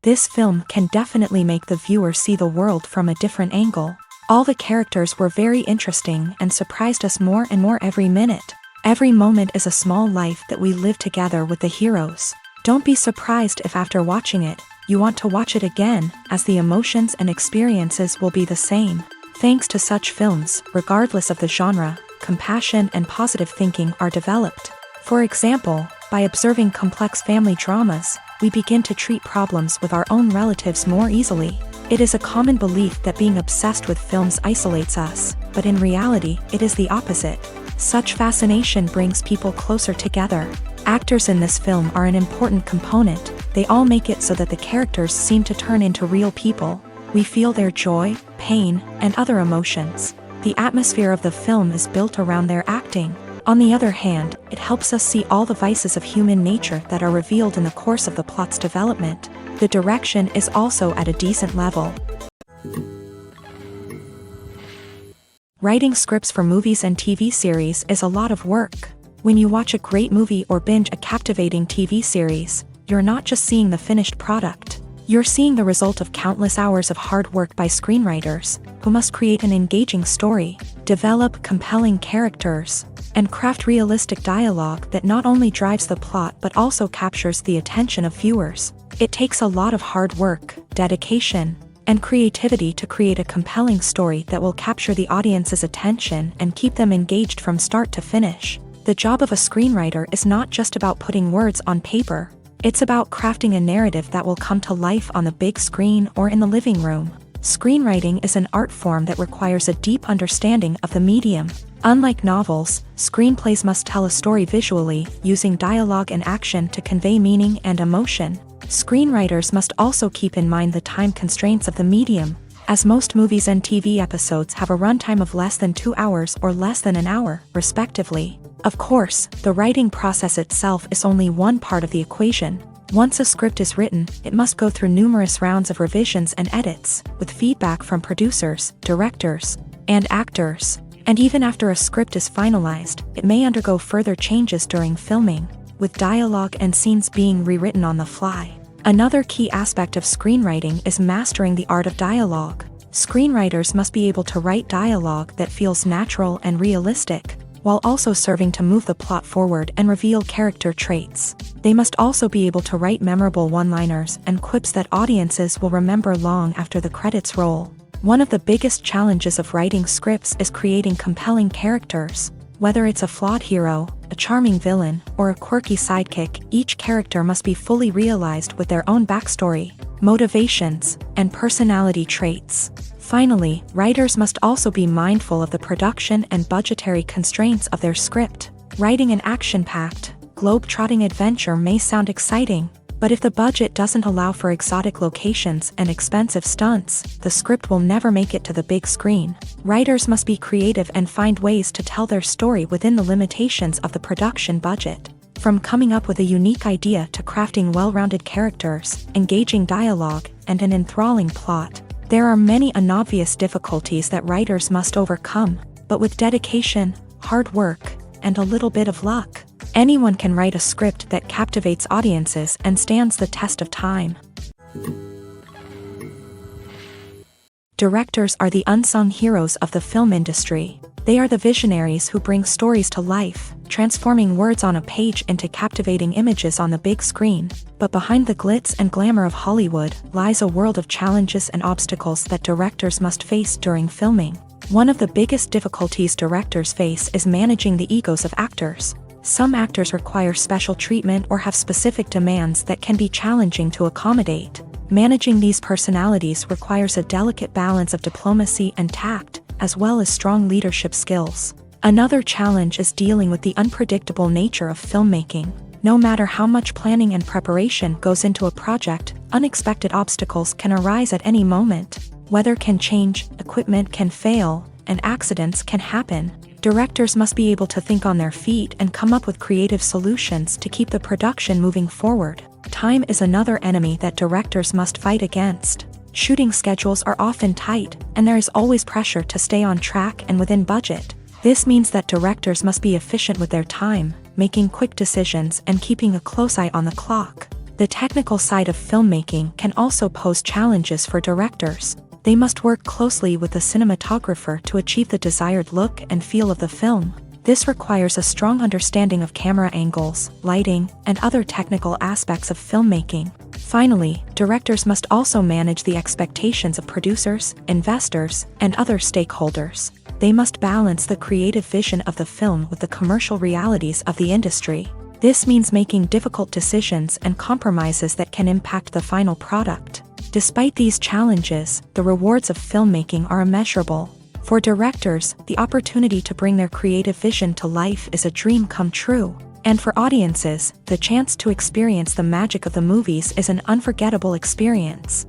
This film can definitely make the viewer see the world from a different angle. All the characters were very interesting and surprised us more and more every minute. Every moment is a small life that we live together with the heroes. Don't be surprised if after watching it, you want to watch it again, as the emotions and experiences will be the same. Thanks to such films, regardless of the genre, compassion and positive thinking are developed. For example, by observing complex family dramas, we begin to treat problems with our own relatives more easily. It is a common belief that being obsessed with films isolates us, but in reality, it is the opposite. Such fascination brings people closer together. Actors in this film are an important component. They all make it so that the characters seem to turn into real people. We feel their joy, pain, and other emotions. The atmosphere of the film is built around their acting. On the other hand, it helps us see all the vices of human nature that are revealed in the course of the plot's development. The direction is also at a decent level. Writing scripts for movies and TV series is a lot of work. When you watch a great movie or binge a captivating TV series, you're not just seeing the finished product. You're seeing the result of countless hours of hard work by screenwriters, who must create an engaging story, develop compelling characters, and craft realistic dialogue that not only drives the plot but also captures the attention of viewers. It takes a lot of hard work, dedication, and creativity to create a compelling story that will capture the audience's attention and keep them engaged from start to finish. The job of a screenwriter is not just about putting words on paper. It's about crafting a narrative that will come to life on the big screen or in the living room. Screenwriting is an art form that requires a deep understanding of the medium. Unlike novels, screenplays must tell a story visually, using dialogue and action to convey meaning and emotion. Screenwriters must also keep in mind the time constraints of the medium, as most movies and TV episodes have a runtime of less than 2 hours or less than an hour, respectively. Of course, the writing process itself is only one part of the equation. Once a script is written, it must go through numerous rounds of revisions and edits, with feedback from producers, directors, and actors. And even after a script is finalized, it may undergo further changes during filming, with dialogue and scenes being rewritten on the fly. Another key aspect of screenwriting is mastering the art of dialogue. Screenwriters must be able to write dialogue that feels natural and realistic, while also serving to move the plot forward and reveal character traits. They must also be able to write memorable one-liners and quips that audiences will remember long after the credits roll. One of the biggest challenges of writing scripts is creating compelling characters. Whether it's a flawed hero, a charming villain, or a quirky sidekick, each character must be fully realized with their own backstory, motivations, and personality traits. Finally, writers must also be mindful of the production and budgetary constraints of their script. Writing an action-packed, globe-trotting adventure may sound exciting, but if the budget doesn't allow for exotic locations and expensive stunts, the script will never make it to the big screen. Writers must be creative and find ways to tell their story within the limitations of the production budget. From coming up with a unique idea to crafting well-rounded characters, engaging dialogue, and an enthralling plot, there are many unobvious difficulties that writers must overcome, but with dedication, hard work, and a little bit of luck, anyone can write a script that captivates audiences and stands the test of time. Directors are the unsung heroes of the film industry. They are the visionaries who bring stories to life, transforming words on a page into captivating images on the big screen. But behind the glitz and glamour of Hollywood lies a world of challenges and obstacles that directors must face during filming. One of the biggest difficulties directors face is managing the egos of actors. Some actors require special treatment or have specific demands that can be challenging to accommodate. Managing these personalities requires a delicate balance of diplomacy and tact, as well as strong leadership skills. Another challenge is dealing with the unpredictable nature of filmmaking. No matter how much planning and preparation goes into a project, unexpected obstacles can arise at any moment. Weather can change, equipment can fail, and accidents can happen. Directors must be able to think on their feet and come up with creative solutions to keep the production moving forward. Time is another enemy that directors must fight against. Shooting schedules are often tight, and there is always pressure to stay on track and within budget. This means that directors must be efficient with their time, making quick decisions and keeping a close eye on the clock. The technical side of filmmaking can also pose challenges for directors. They must work closely with the cinematographer to achieve the desired look and feel of the film. This requires a strong understanding of camera angles, lighting, and other technical aspects of filmmaking. Finally, directors must also manage the expectations of producers, investors, and other stakeholders. They must balance the creative vision of the film with the commercial realities of the industry. This means making difficult decisions and compromises that can impact the final product. Despite these challenges, the rewards of filmmaking are immeasurable. For directors, the opportunity to bring their creative vision to life is a dream come true. And for audiences, the chance to experience the magic of the movies is an unforgettable experience.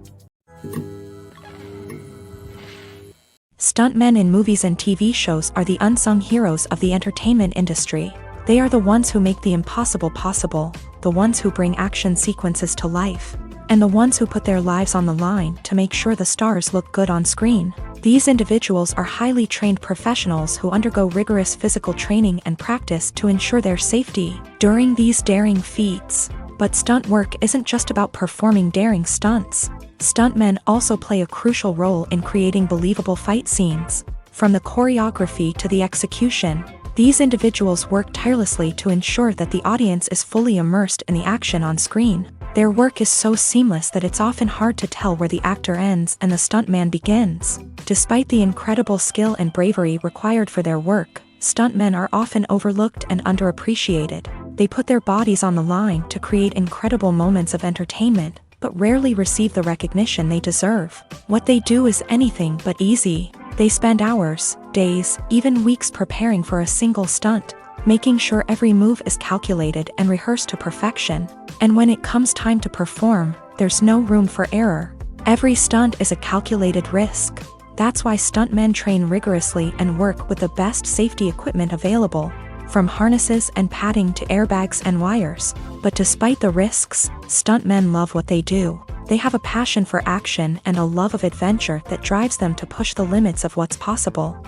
Stuntmen in movies and TV shows are the unsung heroes of the entertainment industry. They are the ones who make the impossible possible, the ones who bring action sequences to life, and the ones who put their lives on the line to make sure the stars look good on screen. These individuals are highly trained professionals who undergo rigorous physical training and practice to ensure their safety during these daring feats. But stunt work isn't just about performing daring stunts. Stuntmen also play a crucial role in creating believable fight scenes. From the choreography to the execution, these individuals work tirelessly to ensure that the audience is fully immersed in the action on screen. Their work is so seamless that it's often hard to tell where the actor ends and the stuntman begins. Despite the incredible skill and bravery required for their work, stuntmen are often overlooked and underappreciated. They put their bodies on the line to create incredible moments of entertainment, but rarely receive the recognition they deserve. What they do is anything but easy. They spend hours, days, even weeks preparing for a single stunt, making sure every move is calculated and rehearsed to perfection. And when it comes time to perform, there's no room for error. Every stunt is a calculated risk. That's why stuntmen train rigorously and work with the best safety equipment available, from harnesses and padding to airbags and wires. But despite the risks, stuntmen love what they do. They have a passion for action and a love of adventure that drives them to push the limits of what's possible.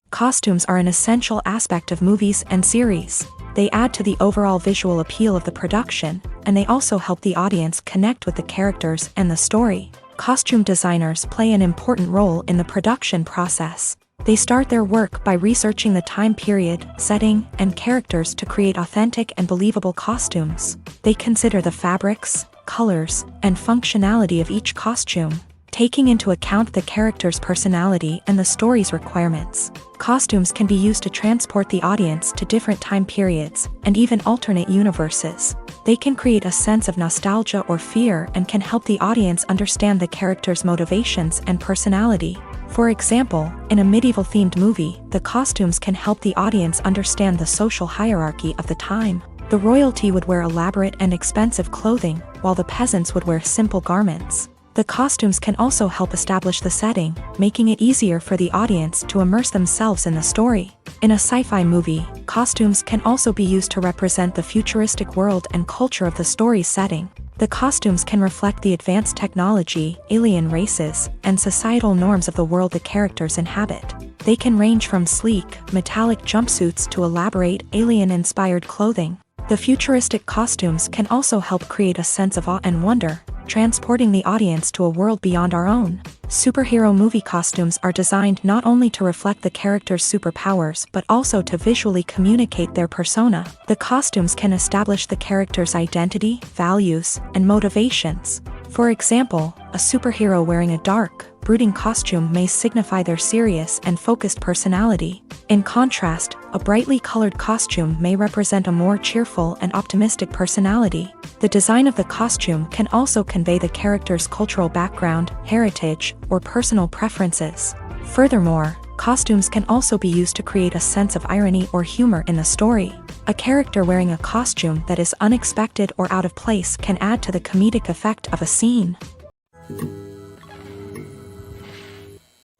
Costumes are an essential aspect of movies and series. They add to the overall visual appeal of the production, and they also help the audience connect with the characters and the story. Costume designers play an important role in the production process. They start their work by researching the time period, setting, and characters to create authentic and believable costumes. They consider the fabrics, colors, and functionality of each costume, taking into account the character's personality and the story's requirements. Costumes can be used to transport the audience to different time periods and even alternate universes. They can create a sense of nostalgia or fear and can help the audience understand the character's motivations and personality. For example, in a medieval-themed movie, the costumes can help the audience understand the social hierarchy of the time. The royalty would wear elaborate and expensive clothing, while the peasants would wear simple garments. The costumes can also help establish the setting, making it easier for the audience to immerse themselves in the story. In a sci-fi movie, costumes can also be used to represent the futuristic world and culture of the story's setting. The costumes can reflect the advanced technology, alien races, and societal norms of the world the characters inhabit. They can range from sleek, metallic jumpsuits to elaborate, alien-inspired clothing. The futuristic costumes can also help create a sense of awe and wonder, transporting the audience to a world beyond our own. Superhero movie costumes are designed not only to reflect the character's superpowers but also to visually communicate their persona. The costumes can establish the character's identity, values, and motivations. For example, a superhero wearing a dark, brooding costume may signify their serious and focused personality. In contrast, a brightly colored costume may represent a more cheerful and optimistic personality. The design of the costume can also convey the character's cultural background, heritage, or personal preferences. Furthermore, costumes can also be used to create a sense of irony or humor in the story. A character wearing a costume that is unexpected or out of place can add to the comedic effect of a scene.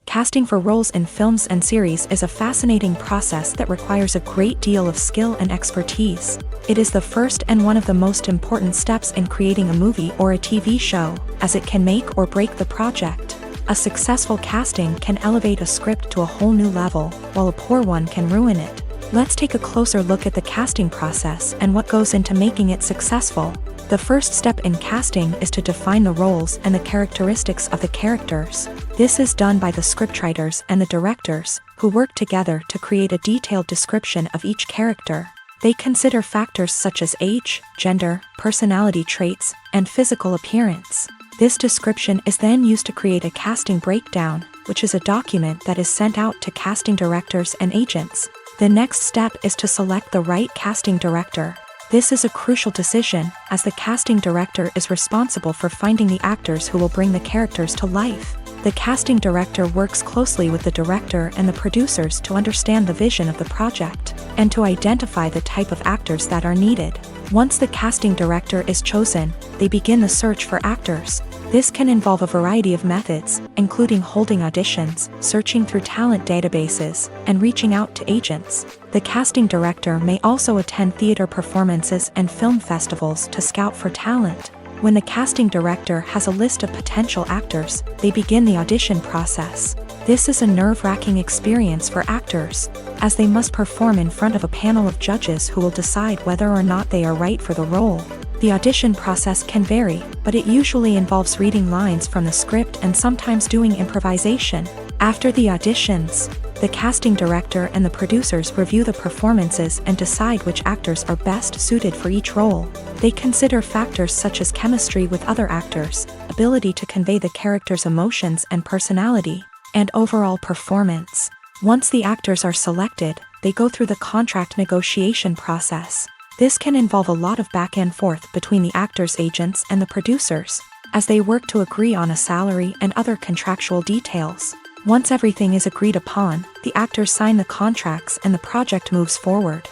Casting for roles in films and series is a fascinating process that requires a great deal of skill and expertise. It is the first and one of the most important steps in creating a movie or a TV show, as it can make or break the project. A successful casting can elevate a script to a whole new level, while a poor one can ruin it. Let's take a closer look at the casting process and what goes into making it successful. The first step in casting is to define the roles and the characteristics of the characters. This is done by the scriptwriters and the directors, who work together to create a detailed description of each character. They consider factors such as age, gender, personality traits, and physical appearance. This description is then used to create a casting breakdown, which is a document that is sent out to casting directors and agents. The next step is to select the right casting director. This is a crucial decision, as the casting director is responsible for finding the actors who will bring the characters to life. The casting director works closely with the director and the producers to understand the vision of the project, and to identify the type of actors that are needed. Once the casting director is chosen, they begin the search for actors. This can involve a variety of methods, including holding auditions, searching through talent databases, and reaching out to agents. The casting director may also attend theater performances and film festivals to scout for talent. When the casting director has a list of potential actors, they begin the audition process. This is a nerve-wracking experience for actors, as they must perform in front of a panel of judges who will decide whether or not they are right for the role. The audition process can vary, but it usually involves reading lines from the script and sometimes doing improvisation. After the auditions, the casting director and the producers review the performances and decide which actors are best suited for each role. They consider factors such as chemistry with other actors, ability to convey the character's emotions and personality, and overall performance. Once the actors are selected, they go through the contract negotiation process. This can involve a lot of back and forth between the actors' agents and the producers, as they work to agree on a salary and other contractual details. Once everything is agreed upon, the actors sign the contracts and the project moves forward.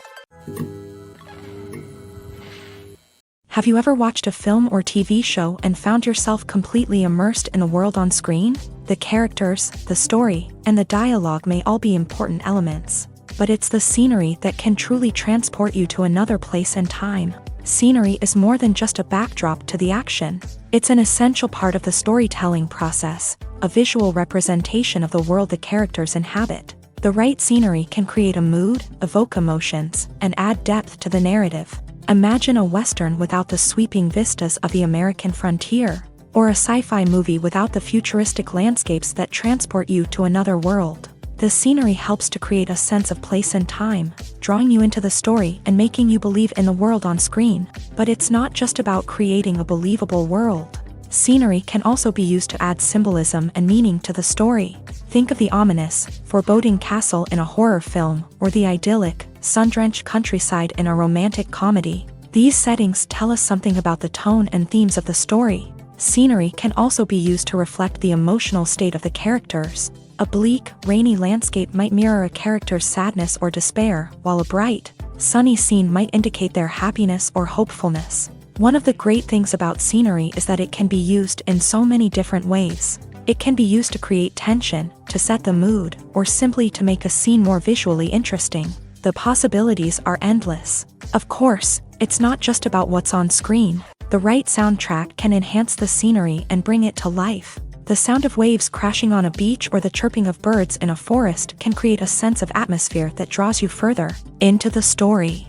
Have you ever watched a film or TV show and found yourself completely immersed in the world on screen? The characters, the story, and the dialogue may all be important elements, but it's the scenery that can truly transport you to another place and time. Scenery is more than just a backdrop to the action. It's an essential part of the storytelling process, a visual representation of the world the characters inhabit. The right scenery can create a mood, evoke emotions, and add depth to the narrative. Imagine a Western without the sweeping vistas of the American frontier, or a sci-fi movie without the futuristic landscapes that transport you to another world. The scenery helps to create a sense of place and time, drawing you into the story and making you believe in the world on screen. But it's not just about creating a believable world. Scenery can also be used to add symbolism and meaning to the story. Think of the ominous, foreboding castle in a horror film, or the idyllic, sun-drenched countryside in a romantic comedy. These settings tell us something about the tone and themes of the story. Scenery can also be used to reflect the emotional state of the characters. A bleak, rainy landscape might mirror a character's sadness or despair, while a bright, sunny scene might indicate their happiness or hopefulness. One of the great things about scenery is that it can be used in so many different ways. It can be used to create tension, to set the mood, or simply to make a scene more visually interesting. The possibilities are endless. Of course, it's not just about what's on screen. The right soundtrack can enhance the scenery and bring it to life. The sound of waves crashing on a beach or the chirping of birds in a forest can create a sense of atmosphere that draws you further into the story.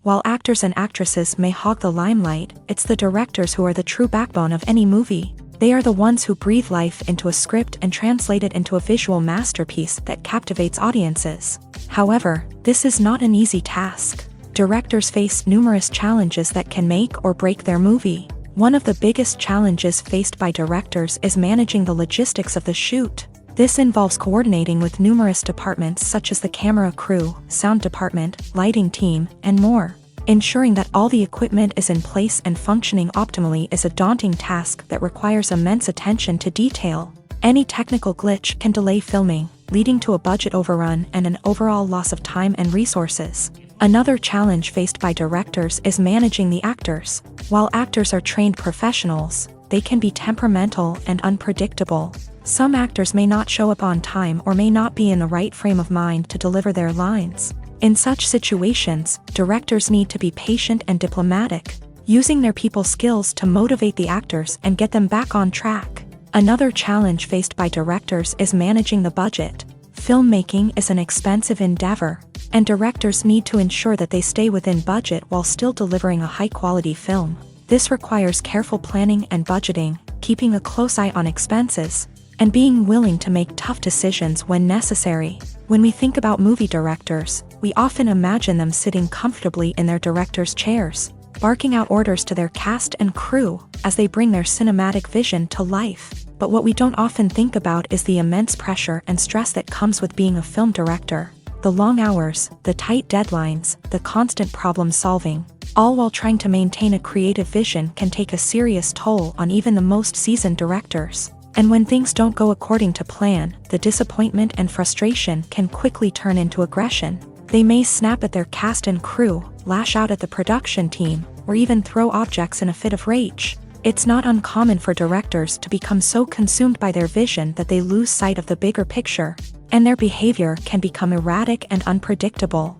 While actors and actresses may hog the limelight, it's the directors who are the true backbone of any movie. They are the ones who breathe life into a script and translate it into a visual masterpiece that captivates audiences. However, this is not an easy task. Directors face numerous challenges that can make or break their movie. One of the biggest challenges faced by directors is managing the logistics of the shoot. This involves coordinating with numerous departments such as the camera crew, sound department, lighting team, and more. Ensuring that all the equipment is in place and functioning optimally is a daunting task that requires immense attention to detail. Any technical glitch can delay filming, leading to a budget overrun and an overall loss of time and resources. Another challenge faced by directors is managing the actors. While actors are trained professionals, they can be temperamental and unpredictable. Some actors may not show up on time or may not be in the right frame of mind to deliver their lines. In such situations, directors need to be patient and diplomatic, using their people skills to motivate the actors and get them back on track. Another challenge faced by directors is managing the budget. Filmmaking is an expensive endeavor, and directors need to ensure that they stay within budget while still delivering a high-quality film. This requires careful planning and budgeting, keeping a close eye on expenses, and being willing to make tough decisions when necessary. When we think about movie directors, we often imagine them sitting comfortably in their director's chairs, barking out orders to their cast and crew as they bring their cinematic vision to life. But what we don't often think about is the immense pressure and stress that comes with being a film director. The long hours, the tight deadlines, the constant problem solving, all while trying to maintain a creative vision can take a serious toll on even the most seasoned directors. And when things don't go according to plan, the disappointment and frustration can quickly turn into aggression. They may snap at their cast and crew, lash out at the production team, or even throw objects in a fit of rage. It's not uncommon for directors to become so consumed by their vision that they lose sight of the bigger picture, and their behavior can become erratic and unpredictable.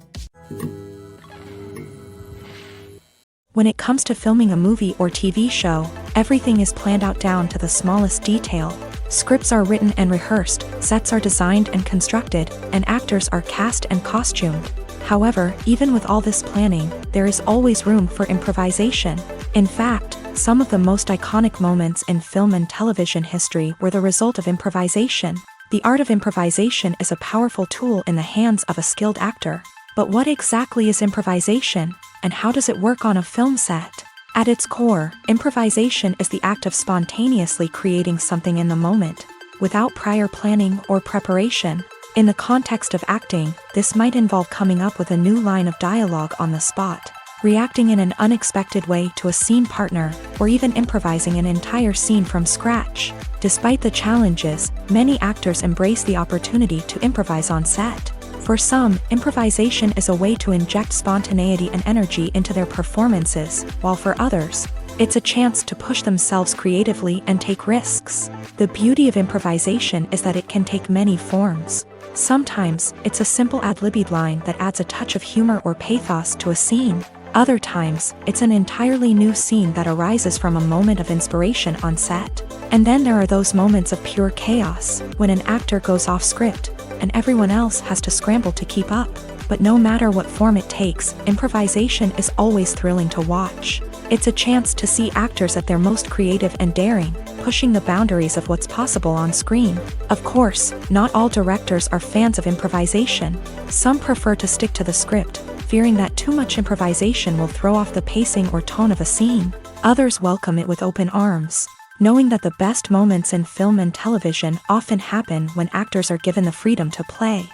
When it comes to filming a movie or TV show, everything is planned out down to the smallest detail. Scripts are written and rehearsed, sets are designed and constructed, and actors are cast and costumed. However, even with all this planning, there is always room for improvisation. In fact, some of the most iconic moments in film and television history were the result of improvisation. The art of improvisation is a powerful tool in the hands of a skilled actor. But what exactly is improvisation, and how does it work on a film set? At its core, improvisation is the act of spontaneously creating something in the moment, without prior planning or preparation. In the context of acting, this might involve coming up with a new line of dialogue on the spot, reacting in an unexpected way to a scene partner, or even improvising an entire scene from scratch. Despite the challenges, many actors embrace the opportunity to improvise on set. For some, improvisation is a way to inject spontaneity and energy into their performances, while for others, it's a chance to push themselves creatively and take risks. The beauty of improvisation is that it can take many forms. Sometimes, it's a simple ad-libbed line that adds a touch of humor or pathos to a scene. Other times, it's an entirely new scene that arises from a moment of inspiration on set. And then there are those moments of pure chaos, when an actor goes off script, and everyone else has to scramble to keep up. But no matter what form it takes, improvisation is always thrilling to watch. It's a chance to see actors at their most creative and daring, pushing the boundaries of what's possible on screen. Of course, not all directors are fans of improvisation. Some prefer to stick to the script, fearing that too much improvisation will throw off the pacing or tone of a scene. Others welcome it with open arms, knowing that the best moments in film and television often happen when actors are given the freedom to play.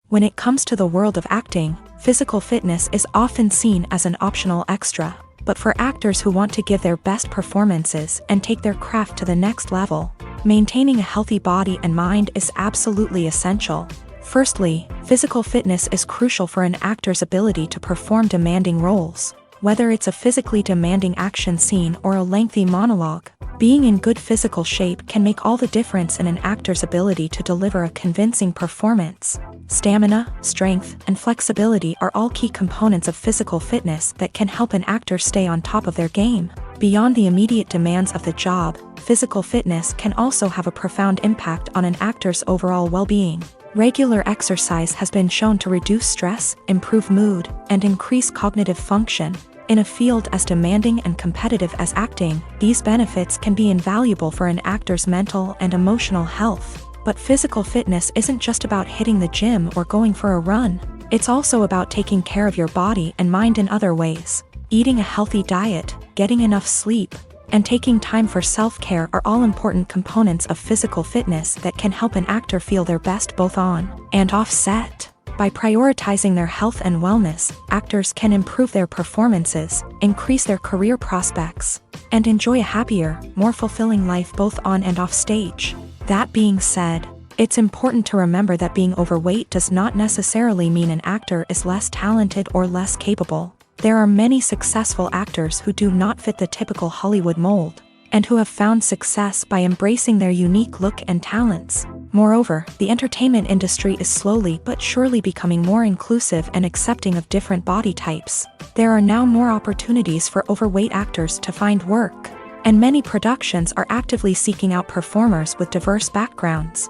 When it comes to the world of acting, physical fitness is often seen as an optional extra. But for actors who want to give their best performances and take their craft to the next level, maintaining a healthy body and mind is absolutely essential. Firstly, physical fitness is crucial for an actor's ability to perform demanding roles. Whether it's a physically demanding action scene or a lengthy monologue, being in good physical shape can make all the difference in an actor's ability to deliver a convincing performance. Stamina, strength, and flexibility are all key components of physical fitness that can help an actor stay on top of their game. Beyond the immediate demands of the job, physical fitness can also have a profound impact on an actor's overall well-being. Regular exercise has been shown to reduce stress, improve mood, and increase cognitive function. In a field as demanding and competitive as acting, these benefits can be invaluable for an actor's mental and emotional health. But physical fitness isn't just about hitting the gym or going for a run. It's also about taking care of your body and mind in other ways. Eating a healthy diet, getting enough sleep, and taking time for self-care are all important components of physical fitness that can help an actor feel their best both on and off set. By prioritizing their health and wellness, actors can improve their performances, increase their career prospects, and enjoy a happier, more fulfilling life both on and off stage. That being said, it's important to remember that being overweight does not necessarily mean an actor is less talented or less capable. There are many successful actors who do not fit the typical Hollywood mold, and who have found success by embracing their unique look and talents. Moreover, the entertainment industry is slowly but surely becoming more inclusive and accepting of different body types. There are now more opportunities for overweight actors to find work. and many productions are actively seeking out performers with diverse backgrounds.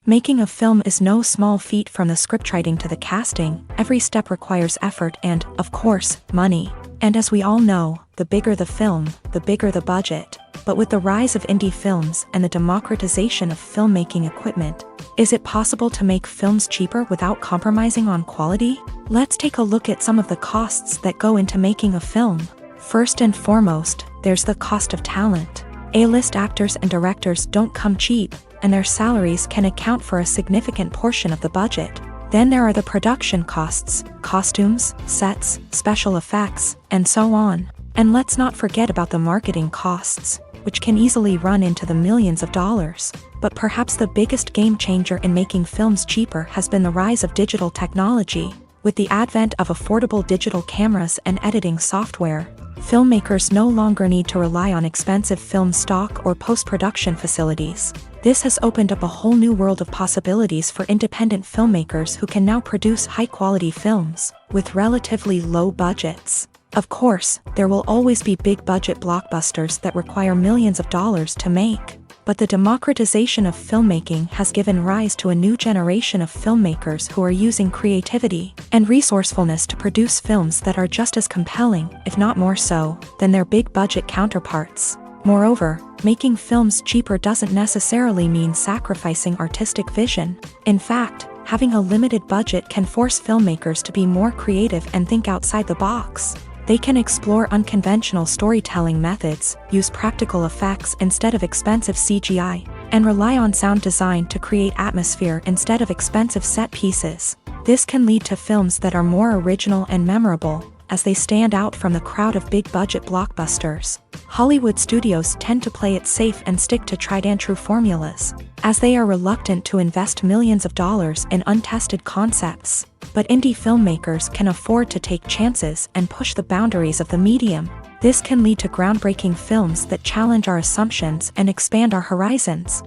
Making a film is no small feat, from the scriptwriting to the casting. Every step requires effort and, of course, money. And as we all know, the bigger the film, the bigger the budget. But with the rise of indie films and the democratization of filmmaking equipment, is it possible to make films cheaper without compromising on quality? Let's take a look at some of the costs that go into making a film. First and foremost, there's the cost of talent. A-list actors and directors don't come cheap, and their salaries can account for a significant portion of the budget. Then there are the production costs, costumes, sets, special effects, and so on. And let's not forget about the marketing costs, which can easily run into the millions of dollars. But perhaps the biggest game changer in making films cheaper has been the rise of digital technology. With the advent of affordable digital cameras and editing software, filmmakers no longer need to rely on expensive film stock or post-production facilities. This has opened up a whole new world of possibilities for independent filmmakers who can now produce high-quality films with relatively low budgets. Of course, there will always be big-budget blockbusters that require millions of dollars to make. But the democratization of filmmaking has given rise to a new generation of filmmakers who are using creativity and resourcefulness to produce films that are just as compelling, if not more so, than their big-budget counterparts. Moreover, making films cheaper doesn't necessarily mean sacrificing artistic vision. In fact, having a limited budget can force filmmakers to be more creative and think outside the box. They can explore unconventional storytelling methods, use practical effects instead of expensive CGI, and rely on sound design to create atmosphere instead of expensive set pieces. This can lead to films that are more original and memorable, as they stand out from the crowd of big-budget blockbusters. Hollywood studios tend to play it safe and stick to tried-and-true formulas, as they are reluctant to invest millions of dollars in untested concepts. But indie filmmakers can afford to take chances and push the boundaries of the medium. This can lead to groundbreaking films that challenge our assumptions and expand our horizons.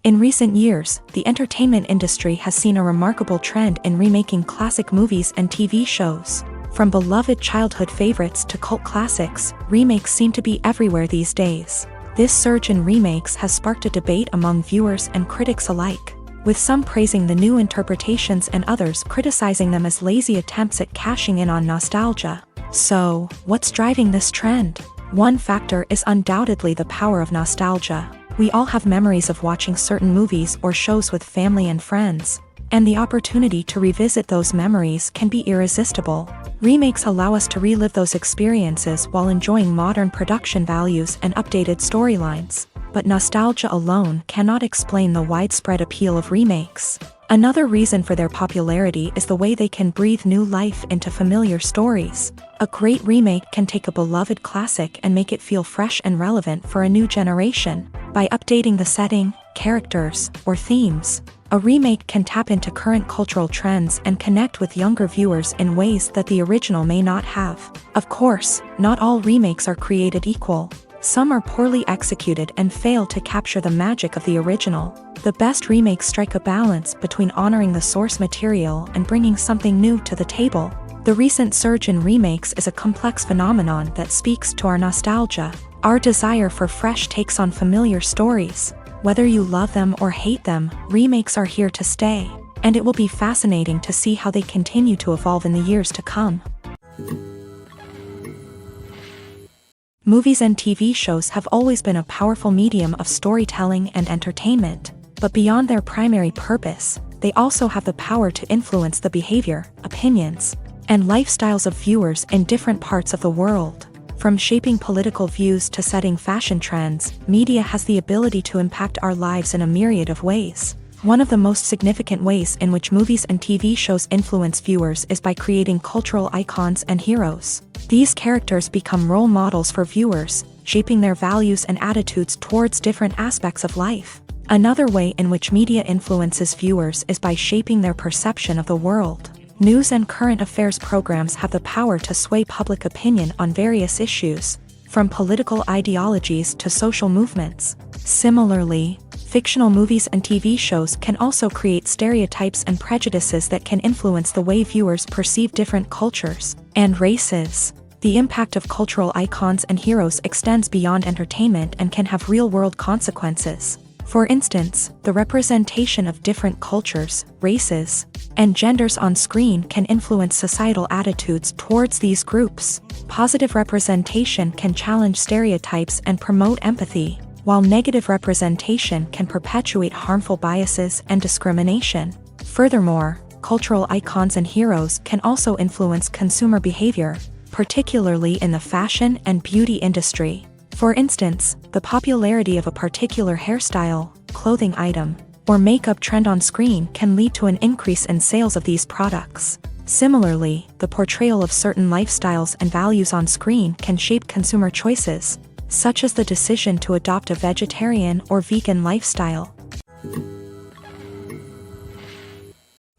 In recent years, the entertainment industry has seen a remarkable trend in remaking classic movies and TV shows. From beloved childhood favorites to cult classics, remakes seem to be everywhere these days. This surge in remakes has sparked a debate among viewers and critics alike, with some praising the new interpretations and others criticizing them as lazy attempts at cashing in on nostalgia. So, what's driving this trend? One factor is undoubtedly the power of nostalgia. We all have memories of watching certain movies or shows with family and friends, and the opportunity to revisit those memories can be irresistible. Remakes allow us to relive those experiences while enjoying modern production values and updated storylines. But nostalgia alone cannot explain the widespread appeal of remakes. Another reason for their popularity is the way they can breathe new life into familiar stories. A great remake can take a beloved classic and make it feel fresh and relevant for a new generation. By updating the setting, characters, or themes, a remake can tap into current cultural trends and connect with younger viewers in ways that the original may not have. Of course, not all remakes are created equal. Some are poorly executed and fail to capture the magic of the original. The best remakes strike a balance between honoring the source material and bringing something new to the table. The recent surge in remakes is a complex phenomenon that speaks to our nostalgia, our desire for fresh takes on familiar stories. Whether you love them or hate them, remakes are here to stay, and it will be fascinating to see how they continue to evolve in the years to come. Movies and TV shows have always been a powerful medium of storytelling and entertainment, but beyond their primary purpose, they also have the power to influence the behavior, opinions, and lifestyles of viewers in different parts of the world. From shaping political views to setting fashion trends, media has the ability to impact our lives in a myriad of ways. One of the most significant ways in which movies and TV shows influence viewers is by creating cultural icons and heroes. These characters become role models for viewers, shaping their values and attitudes towards different aspects of life. Another way in which media influences viewers is by shaping their perception of the world. News and current affairs programs have the power to sway public opinion on various issues, from political ideologies to social movements. Similarly, Fictional movies and TV shows can also create stereotypes and prejudices that can influence the way viewers perceive different cultures and races. The impact of cultural icons and heroes extends beyond entertainment and can have real-world consequences. For instance, the representation of different cultures, races, and genders on screen can influence societal attitudes towards these groups. Positive representation can challenge stereotypes and promote empathy, while negative representation can perpetuate harmful biases and discrimination. Furthermore, cultural icons and heroes can also influence consumer behavior, particularly in the fashion and beauty industry. For instance, the popularity of a particular hairstyle, clothing item, or makeup trend on screen can lead to an increase in sales of these products. Similarly, the portrayal of certain lifestyles and values on screen can shape consumer choices, such as the decision to adopt a vegetarian or vegan lifestyle.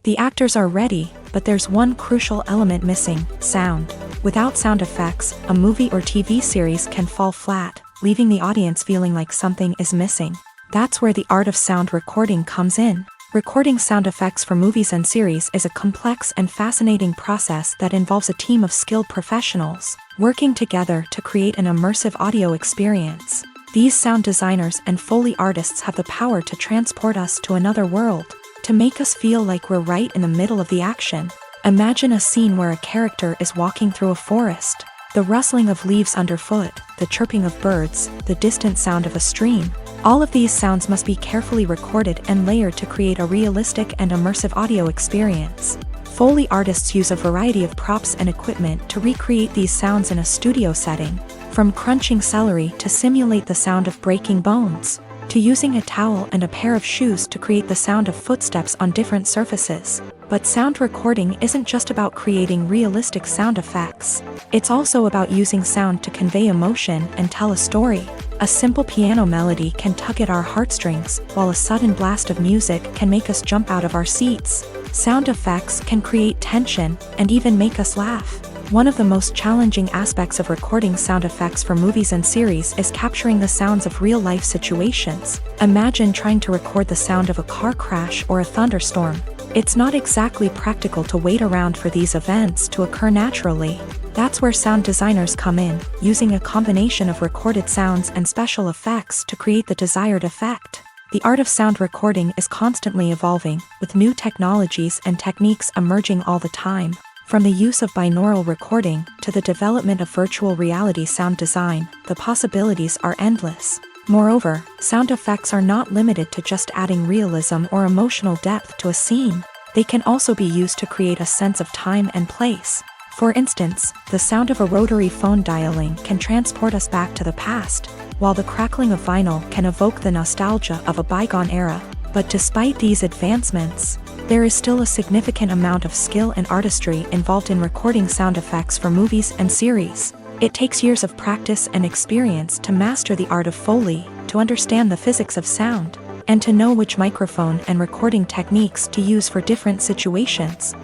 The actors are ready, but there's one crucial element missing: sound. Without sound effects, a movie or TV series can fall flat, leaving the audience feeling like something is missing. That's where the art of sound recording comes in. Recording sound effects for movies and series is a complex and fascinating process that involves a team of skilled professionals working together to create an immersive audio experience. These sound designers and Foley artists have the power to transport us to another world, to make us feel like we're right in the middle of the action. Imagine a scene where a character is walking through a forest. The rustling of leaves underfoot, the chirping of birds, the distant sound of a stream. All of these sounds must be carefully recorded and layered to create a realistic and immersive audio experience. Foley artists use a variety of props and equipment to recreate these sounds in a studio setting, from crunching celery to simulate the sound of breaking bones, to using a towel and a pair of shoes to create the sound of footsteps on different surfaces. But sound recording isn't just about creating realistic sound effects. It's also about using sound to convey emotion and tell a story. A simple piano melody can tug at our heartstrings, while a sudden blast of music can make us jump out of our seats. Sound effects can create tension and even make us laugh. One of the most challenging aspects of recording sound effects for movies and series is capturing the sounds of real-life situations. Imagine trying to record the sound of a car crash or a thunderstorm. It's not exactly practical to wait around for these events to occur naturally. That's where sound designers come in, using a combination of recorded sounds and special effects to create the desired effect. The art of sound recording is constantly evolving, with new technologies and techniques emerging all the time. From the use of binaural recording to the development of virtual reality sound design, the possibilities are endless. Moreover, sound effects are not limited to just adding realism or emotional depth to a scene. They can also be used to create a sense of time and place. For instance, the sound of a rotary phone dialing can transport us back to the past, while the crackling of vinyl can evoke the nostalgia of a bygone era. But despite these advancements, there is still a significant amount of skill and artistry involved in recording sound effects for movies and series. It takes years of practice and experience to master the art of Foley, to understand the physics of sound, and to know which microphone and recording techniques to use for different situations.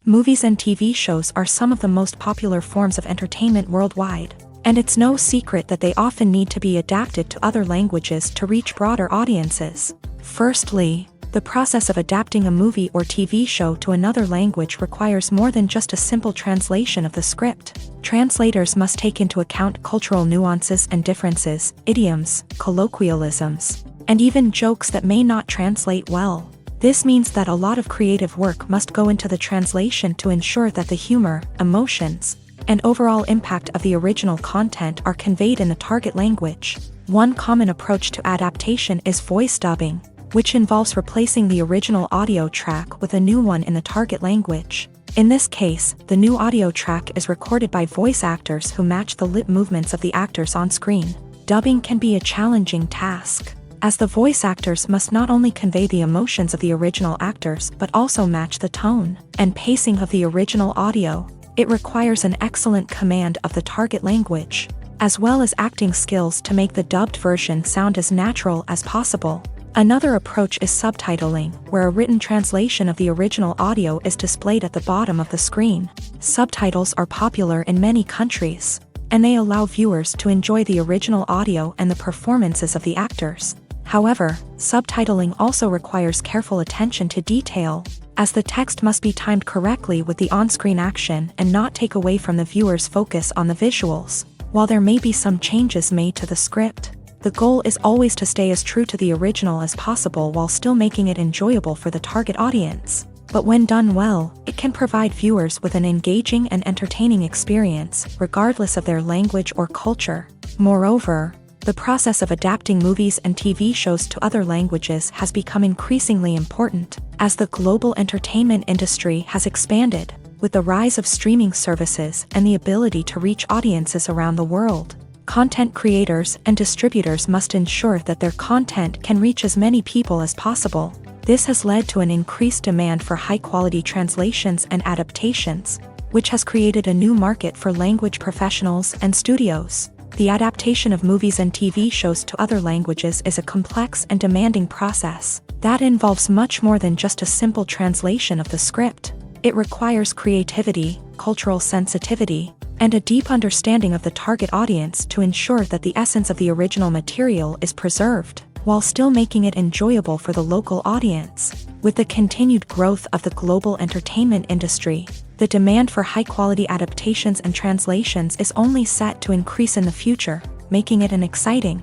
Movies and TV shows are some of the most popular forms of entertainment worldwide, and it's no secret that they often need to be adapted to other languages to reach broader audiences. Firstly, the process of adapting a movie or TV show to another language requires more than just a simple translation of the script. Translators must take into account cultural nuances and differences, idioms, colloquialisms, and even jokes that may not translate well. This means that a lot of creative work must go into the translation to ensure that the humor, emotions, and overall impact of the original content are conveyed in the target language. One common approach to adaptation is voice dubbing, which involves replacing the original audio track with a new one in the target language. In this case, the new audio track is recorded by voice actors who match the lip movements of the actors on screen. Dubbing can be a challenging task, as the voice actors must not only convey the emotions of the original actors but also match the tone and pacing of the original audio. It requires an excellent command of the target language, as well as acting skills to make the dubbed version sound as natural as possible. Another approach is subtitling, where a written translation of the original audio is displayed at the bottom of the screen. Subtitles are popular in many countries. and they allow viewers to enjoy the original audio and the performances of the actors. However, subtitling also requires careful attention to detail, as the text must be timed correctly with the on-screen action and not take away from the viewer's focus on the visuals. While there may be some changes made to the script, the goal is always to stay as true to the original as possible while still making it enjoyable for the target audience. But when done well, it can provide viewers with an engaging and entertaining experience, regardless of their language or culture. Moreover, the process of adapting movies and TV shows to other languages has become increasingly important, as the global entertainment industry has expanded, with the rise of streaming services and the ability to reach audiences around the world. Content creators and distributors must ensure that their content can reach as many people as possible. This has led to an increased demand for high-quality translations and adaptations, which has created a new market for language professionals and studios. The adaptation of movies and TV shows to other languages is a complex and demanding process that involves much more than just a simple translation of the script. It requires creativity, cultural sensitivity, and a deep understanding of the target audience to ensure that the essence of the original material is preserved, while still making it enjoyable for the local audience. With the continued growth of the global entertainment industry, the demand for high-quality adaptations and translations is only set to increase in the future, making it an exciting.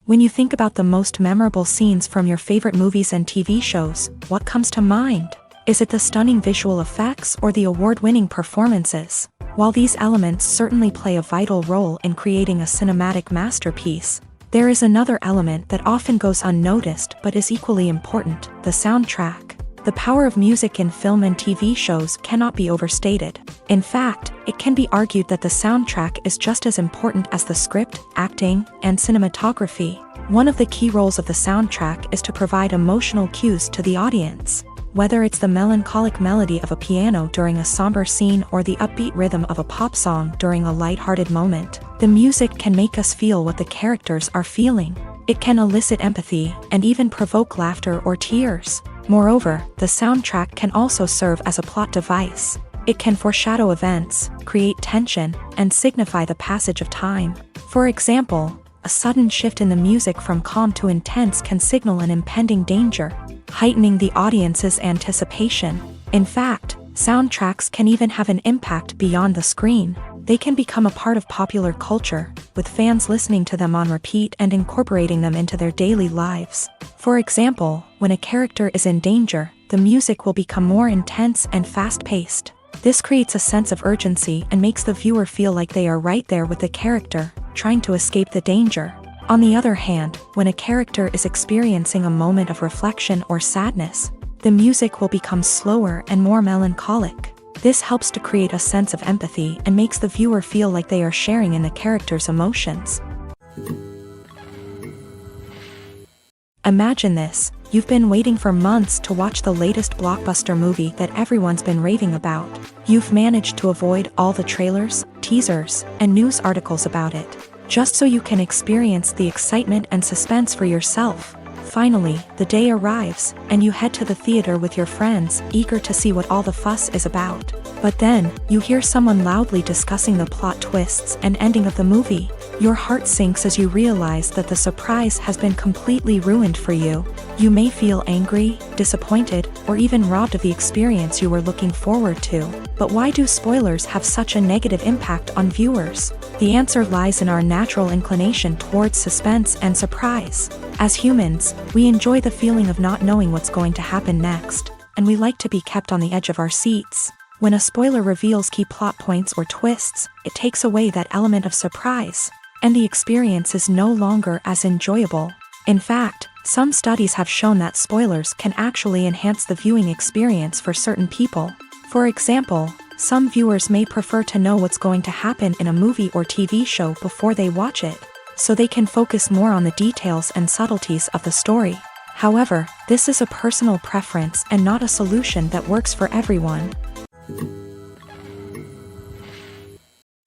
When you think about the most memorable scenes from your favorite movies and TV shows, what comes to mind? Is it the stunning visual effects or the award-winning performances? While these elements certainly play a vital role in creating a cinematic masterpiece, there is another element that often goes unnoticed but is equally important: the soundtrack. The power of music in film and TV shows cannot be overstated. In fact, it can be argued that the soundtrack is just as important as the script, acting, and cinematography. One of the key roles of the soundtrack is to provide emotional cues to the audience. Whether it's the melancholic melody of a piano during a somber scene or the upbeat rhythm of a pop song during a lighthearted moment, the music can make us feel what the characters are feeling. It can elicit empathy and even provoke laughter or tears. Moreover, the soundtrack can also serve as a plot device. It can foreshadow events, create tension, and signify the passage of time. For example, a sudden shift in the music from calm to intense can signal an impending danger, heightening the audience's anticipation. In fact, soundtracks can even have an impact beyond the screen. They can become a part of popular culture, with fans listening to them on repeat and incorporating them into their daily lives. For example, when a character is in danger, the music will become more intense and fast-paced. This creates a sense of urgency and makes the viewer feel like they are right there with the character, trying to escape the danger. On the other hand, when a character is experiencing a moment of reflection or sadness, the music will become slower and more melancholic. This helps to create a sense of empathy and makes the viewer feel like they are sharing in the character's emotions. Imagine this: you've been waiting for months to watch the latest blockbuster movie that everyone's been raving about. You've managed to avoid all the trailers, teasers, and news articles about it, just so you can experience the excitement and suspense for yourself. Finally, the day arrives, and you head to the theater with your friends, eager to see what all the fuss is about. But then, you hear someone loudly discussing the plot twists and ending of the movie. Your heart sinks as you realize that the surprise has been completely ruined for you. You may feel angry, disappointed, or even robbed of the experience you were looking forward to. But why do spoilers have such a negative impact on viewers? The answer lies in our natural inclination towards suspense and surprise. As humans, we enjoy the feeling of not knowing what's going to happen next, and we like to be kept on the edge of our seats. When a spoiler reveals key plot points or twists, it takes away that element of surprise, and the experience is no longer as enjoyable. In fact, some studies have shown that spoilers can actually enhance the viewing experience for certain people. For example, some viewers may prefer to know what's going to happen in a movie or TV show before they watch it, so they can focus more on the details and subtleties of the story. However, this is a personal preference and not a solution that works for everyone.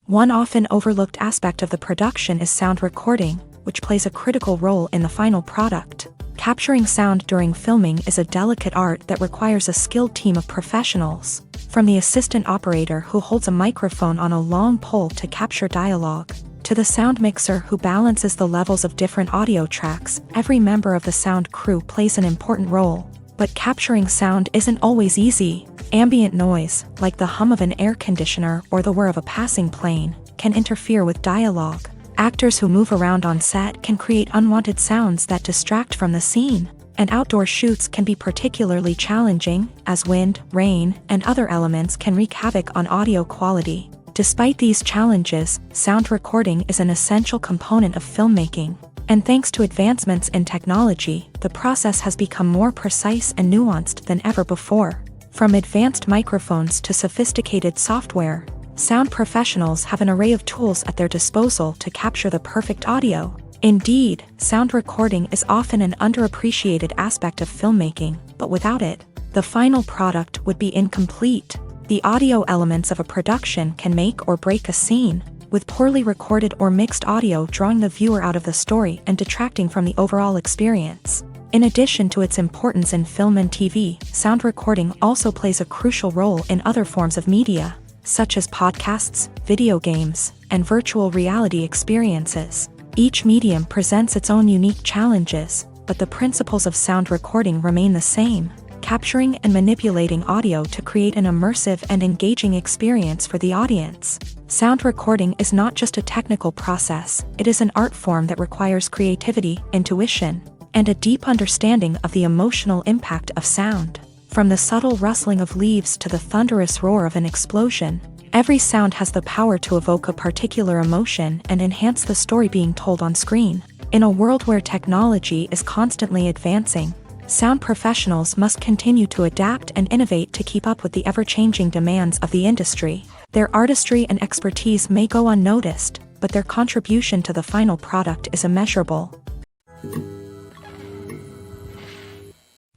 One often overlooked aspect of the production is sound recording, which plays a critical role in the final product. Capturing sound during filming is a delicate art that requires a skilled team of professionals. From the assistant operator who holds a microphone on a long pole to capture dialogue, to the sound mixer who balances the levels of different audio tracks, every member of the sound crew plays an important role. But capturing sound isn't always easy. Ambient noise, like the hum of an air conditioner or the whir of a passing plane, can interfere with dialogue. Actors who move around on set can create unwanted sounds that distract from the scene. And outdoor shoots can be particularly challenging, as wind, rain, and other elements can wreak havoc on audio quality. Despite these challenges, sound recording is an essential component of filmmaking. And thanks to advancements in technology, the process has become more precise and nuanced than ever before. From advanced microphones to sophisticated software, sound professionals have an array of tools at their disposal to capture the perfect audio. Indeed, sound recording is often an underappreciated aspect of filmmaking, but without it, the final product would be incomplete. The audio elements of a production can make or break a scene, with poorly recorded or mixed audio drawing the viewer out of the story and detracting from the overall experience. In addition to its importance in film and TV, sound recording also plays a crucial role in other forms of media, such as podcasts, video games, and virtual reality experiences. Each medium presents its own unique challenges, but the principles of sound recording remain the same, capturing and manipulating audio to create an immersive and engaging experience for the audience. Sound recording is not just a technical process, it is an art form that requires creativity, intuition, and a deep understanding of the emotional impact of sound. From the subtle rustling of leaves to the thunderous roar of an explosion, every sound has the power to evoke a particular emotion and enhance the story being told on screen. In a world where technology is constantly advancing, sound professionals must continue to adapt and innovate to keep up with the ever-changing demands of the industry. Their artistry and expertise may go unnoticed, but their contribution to the final product is immeasurable.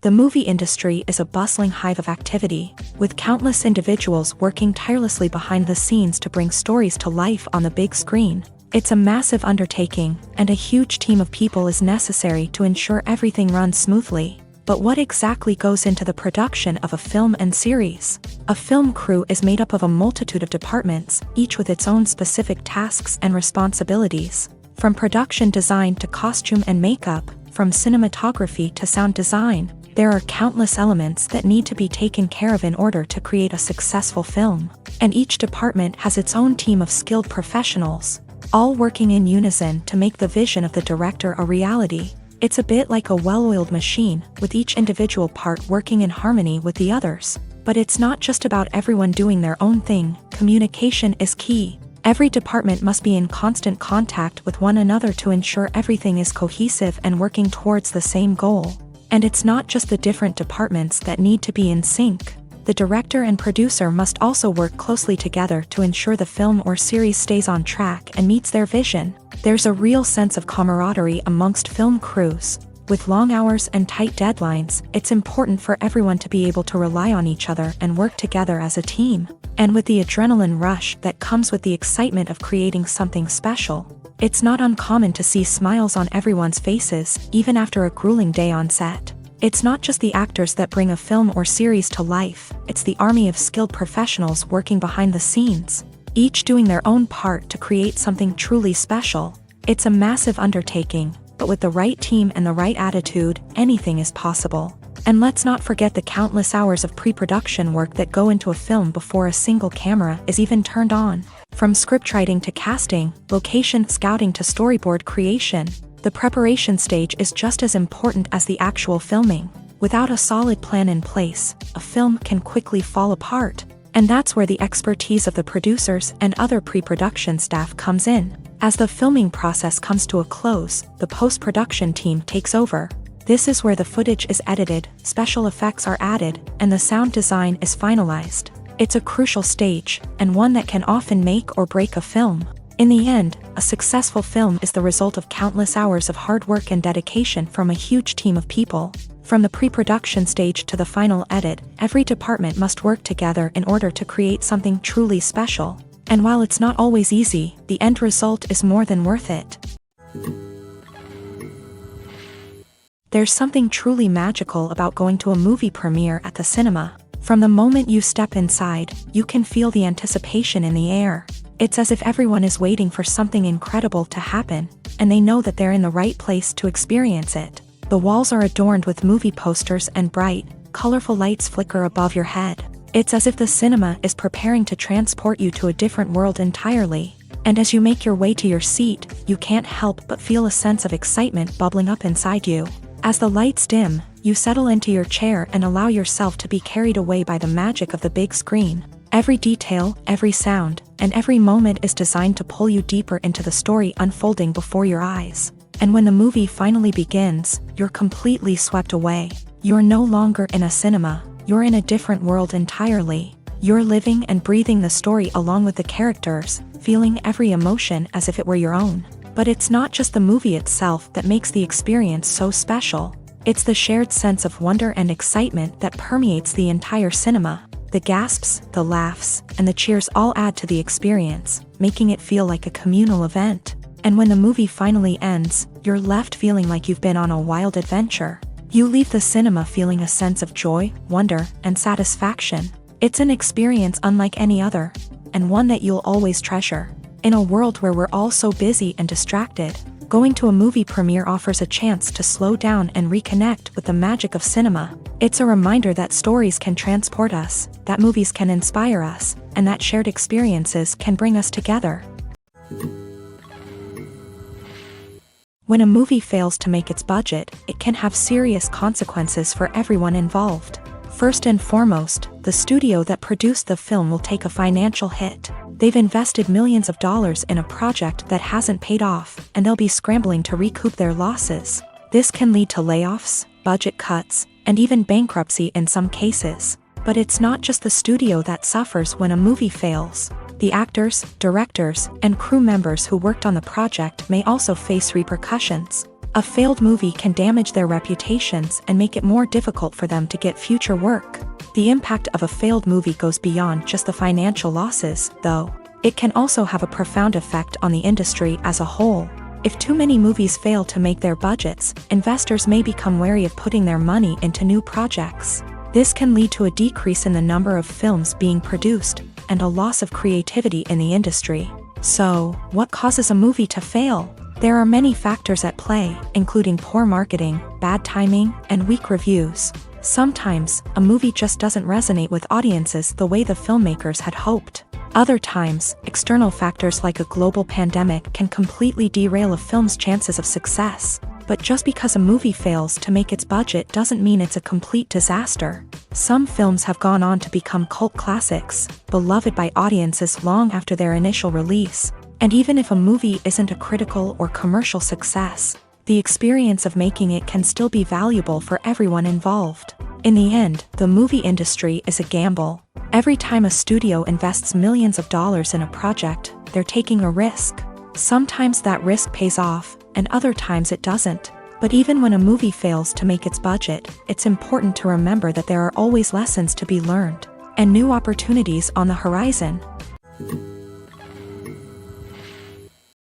The movie industry is a bustling hive of activity, with countless individuals working tirelessly behind the scenes to bring stories to life on the big screen. It's a massive undertaking, and a huge team of people is necessary to ensure everything runs smoothly. But what exactly goes into the production of a film and series? A film crew is made up of a multitude of departments, each with its own specific tasks and responsibilities. From production design to costume and makeup, from cinematography to sound design, there are countless elements that need to be taken care of in order to create a successful film. And each department has its own team of skilled professionals, all working in unison to make the vision of the director a reality. It's a bit like a well-oiled machine, with each individual part working in harmony with the others. But it's not just about everyone doing their own thing, communication is key. Every department must be in constant contact with one another to ensure everything is cohesive and working towards the same goal. And it's not just the different departments that need to be in sync. The director and producer must also work closely together to ensure the film or series stays on track and meets their vision. There's a real sense of camaraderie amongst film crews. With long hours and tight deadlines, it's important for everyone to be able to rely on each other and work together as a team. And with the adrenaline rush that comes with the excitement of creating something special, it's not uncommon to see smiles on everyone's faces, even after a grueling day on set. It's not just the actors that bring a film or series to life, it's the army of skilled professionals working behind the scenes, each doing their own part to create something truly special. It's a massive undertaking, but with the right team and the right attitude, anything is possible. And let's not forget the countless hours of pre-production work that go into a film before a single camera is even turned on. From scriptwriting to casting, location scouting to storyboard creation, the preparation stage is just as important as the actual filming. Without a solid plan in place, a film can quickly fall apart. And that's where the expertise of the producers and other pre-production staff comes in. As the filming process comes to a close, the post-production team takes over. This is where the footage is edited, special effects are added, and the sound design is finalized. It's a crucial stage, and one that can often make or break a film. In the end, a successful film is the result of countless hours of hard work and dedication from a huge team of people. From the pre-production stage to the final edit, every department must work together in order to create something truly special. And while it's not always easy, the end result is more than worth it. There's something truly magical about going to a movie premiere at the cinema. From the moment you step inside, you can feel the anticipation in the air. It's as if everyone is waiting for something incredible to happen, and they know that they're in the right place to experience it. The walls are adorned with movie posters and bright, colorful lights flicker above your head. It's as if the cinema is preparing to transport you to a different world entirely. And as you make your way to your seat, you can't help but feel a sense of excitement bubbling up inside you. As the lights dim, you settle into your chair and allow yourself to be carried away by the magic of the big screen. Every detail, every sound, and every moment is designed to pull you deeper into the story unfolding before your eyes. And when the movie finally begins, you're completely swept away. You're no longer in a cinema, you're in a different world entirely. You're living and breathing the story along with the characters, feeling every emotion as if it were your own. But it's not just the movie itself that makes the experience so special. It's the shared sense of wonder and excitement that permeates the entire cinema. The gasps, the laughs, and the cheers all add to the experience, making it feel like a communal event. And when the movie finally ends, you're left feeling like you've been on a wild adventure. You leave the cinema feeling a sense of joy, wonder, and satisfaction. It's an experience unlike any other, and one that you'll always treasure. In a world where we're all so busy and distracted, going to a movie premiere offers a chance to slow down and reconnect with the magic of cinema. It's a reminder that stories can transport us, that movies can inspire us, and that shared experiences can bring us together. When a movie fails to make its budget, it can have serious consequences for everyone involved. First and foremost, the studio that produced the film will take a financial hit. They've invested millions of dollars in a project that hasn't paid off, and they'll be scrambling to recoup their losses. This can lead to layoffs, budget cuts, and even bankruptcy in some cases. But it's not just the studio that suffers when a movie fails. The actors, directors, and crew members who worked on the project may also face repercussions. A failed movie can damage their reputations and make it more difficult for them to get future work. The impact of a failed movie goes beyond just the financial losses, though. It can also have a profound effect on the industry as a whole. If too many movies fail to make their budgets, investors may become wary of putting their money into new projects. This can lead to a decrease in the number of films being produced, and a loss of creativity in the industry. So, what causes a movie to fail? There are many factors at play, including poor marketing, bad timing, and weak reviews. Sometimes, a movie just doesn't resonate with audiences the way the filmmakers had hoped. Other times, external factors like a global pandemic can completely derail a film's chances of success. But just because a movie fails to make its budget doesn't mean it's a complete disaster. Some films have gone on to become cult classics, beloved by audiences long after their initial release. And even if a movie isn't a critical or commercial success, the experience of making it can still be valuable for everyone involved. In the end, the movie industry is a gamble. Every time a studio invests millions of dollars in a project, they're taking a risk. Sometimes that risk pays off, and other times it doesn't. But even when a movie fails to make its budget, it's important to remember that there are always lessons to be learned, and new opportunities on the horizon.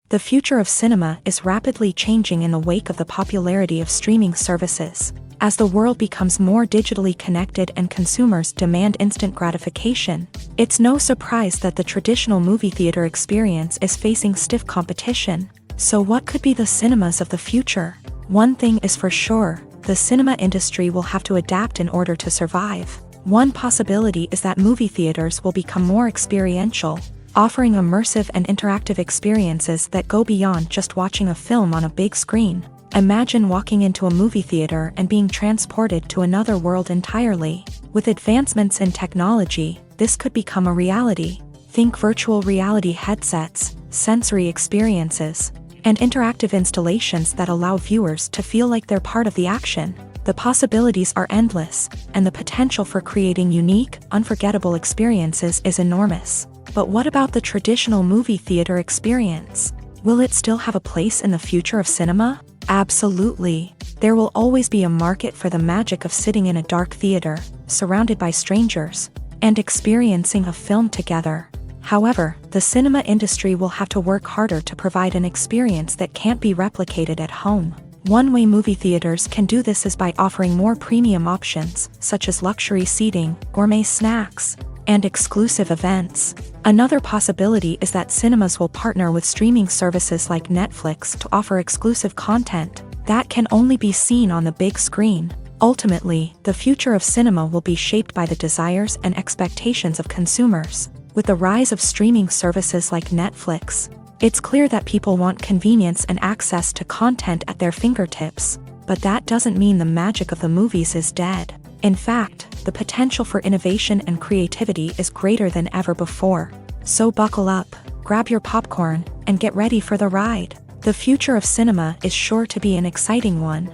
The future of cinema is rapidly changing in the wake of the popularity of streaming services. As the world becomes more digitally connected and consumers demand instant gratification, it's no surprise that the traditional movie theater experience is facing stiff competition. So what could be the cinemas of the future? One thing is for sure, the cinema industry will have to adapt in order to survive. One possibility is that movie theaters will become more experiential, offering immersive and interactive experiences that go beyond just watching a film on a big screen. Imagine walking into a movie theater and being transported to another world entirely. With advancements in technology, this could become a reality. Think virtual reality headsets, sensory experiences, and interactive installations that allow viewers to feel like they're part of the action. The possibilities are endless, and the potential for creating unique, unforgettable experiences is enormous. But what about the traditional movie theater experience? Will it still have a place in the future of cinema? Absolutely. There will always be a market for the magic of sitting in a dark theater, surrounded by strangers, and experiencing a film together. However, the cinema industry will have to work harder to provide an experience that can't be replicated at home. One way movie theaters can do this is by offering more premium options, such as luxury seating, gourmet snacks, and exclusive events. Another possibility is that cinemas will partner with streaming services like Netflix to offer exclusive content that can only be seen on the big screen. Ultimately, the future of cinema will be shaped by the desires and expectations of consumers. With the rise of streaming services like Netflix, it's clear that people want convenience and access to content at their fingertips, but that doesn't mean the magic of the movies is dead. In fact, the potential for innovation and creativity is greater than ever before. So buckle up, grab your popcorn, and get ready for the ride. The future of cinema is sure to be an exciting one.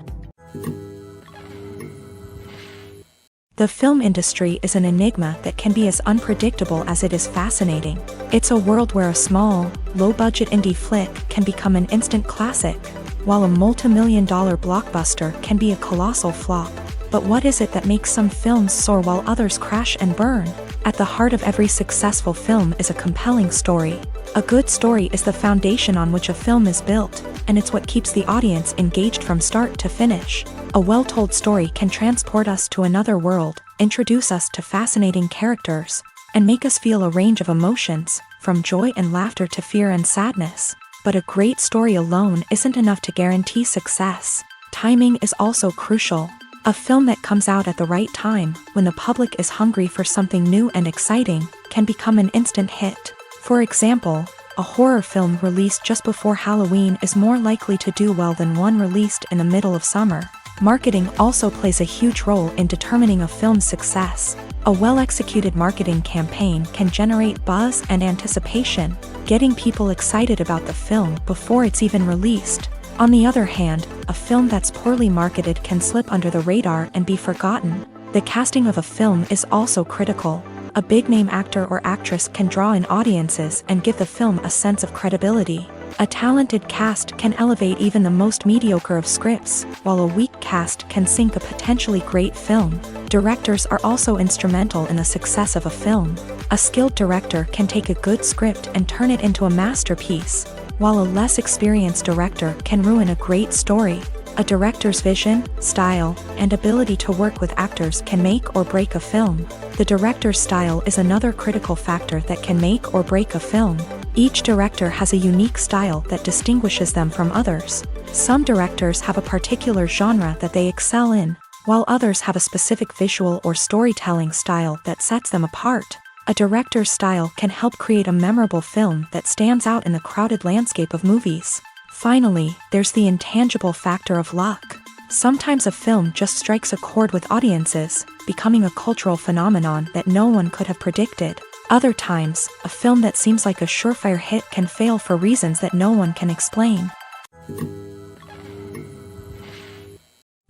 The film industry is an enigma that can be as unpredictable as it is fascinating. It's a world where a small, low-budget indie flick can become an instant classic, while a multi-million-dollar blockbuster can be a colossal flop. But what is it that makes some films soar while others crash and burn? At the heart of every successful film is a compelling story. A good story is the foundation on which a film is built, and it's what keeps the audience engaged from start to finish. A well-told story can transport us to another world, introduce us to fascinating characters, and make us feel a range of emotions, from joy and laughter to fear and sadness. But a great story alone isn't enough to guarantee success. Timing is also crucial. A film that comes out at the right time, when the public is hungry for something new and exciting, can become an instant hit. For example, a horror film released just before Halloween is more likely to do well than one released in the middle of summer. Marketing also plays a huge role in determining a film's success. A well-executed marketing campaign can generate buzz and anticipation, getting people excited about the film before it's even released. On the other hand, a film that's poorly marketed can slip under the radar and be forgotten. The casting of a film is also critical. A big-name actor or actress can draw in audiences and give the film a sense of credibility. A talented cast can elevate even the most mediocre of scripts, while a weak cast can sink a potentially great film. Directors are also instrumental in the success of a film. A skilled director can take a good script and turn it into a masterpiece, while a less experienced director can ruin a great story. A director's vision, style, and ability to work with actors can make or break a film. The director's style is another critical factor that can make or break a film. Each director has a unique style that distinguishes them from others. Some directors have a particular genre that they excel in, while others have a specific visual or storytelling style that sets them apart. A director's style can help create a memorable film that stands out in the crowded landscape of movies. Finally, there's the intangible factor of luck. Sometimes a film just strikes a chord with audiences, becoming a cultural phenomenon that no one could have predicted. Other times, a film that seems like a surefire hit can fail for reasons that no one can explain.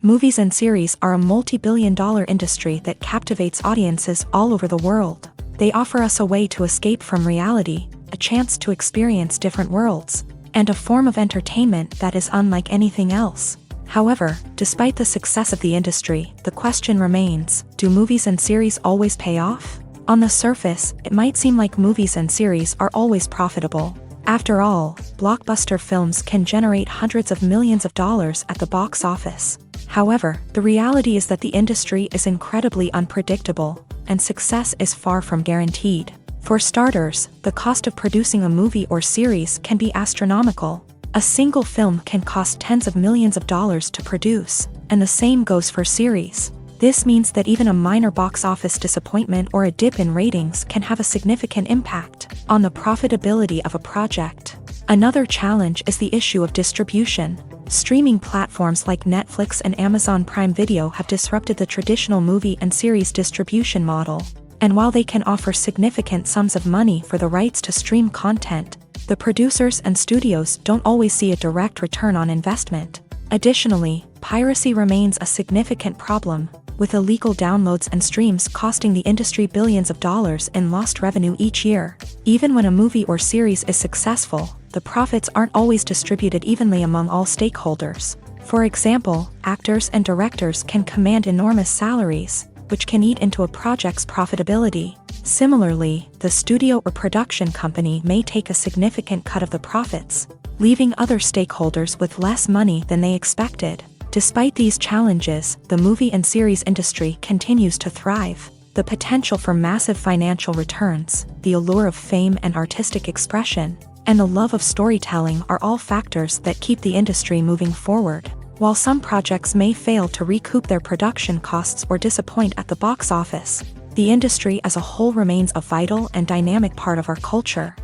Movies and series are a multi-billion-dollar industry that captivates audiences all over the world. They offer us a way to escape from reality, a chance to experience different worlds, and a form of entertainment that is unlike anything else. However, despite the success of the industry, the question remains, do movies and series always pay off? On the surface, it might seem like movies and series are always profitable. After all, blockbuster films can generate hundreds of millions of dollars at the box office. However, the reality is that the industry is incredibly unpredictable, and success is far from guaranteed. For starters, the cost of producing a movie or series can be astronomical. A single film can cost tens of millions of dollars to produce, and the same goes for series. This means that even a minor box office disappointment or a dip in ratings can have a significant impact on the profitability of a project. Another challenge is the issue of distribution. Streaming platforms like Netflix and Amazon Prime Video have disrupted the traditional movie and series distribution model. And while they can offer significant sums of money for the rights to stream content, the producers and studios don't always see a direct return on investment. Additionally, piracy remains a significant problem, with illegal downloads and streams costing the industry billions of dollars in lost revenue each year. Even when a movie or series is successful, the profits aren't always distributed evenly among all stakeholders. For example, actors and directors can command enormous salaries, which can eat into a project's profitability. Similarly, the studio or production company may take a significant cut of the profits, leaving other stakeholders with less money than they expected. Despite these challenges, the movie and series industry continues to thrive. The potential for massive financial returns, the allure of fame and artistic expression, and the love of storytelling are all factors that keep the industry moving forward. While some projects may fail to recoup their production costs or disappoint at the box office, the industry as a whole remains a vital and dynamic part of our culture.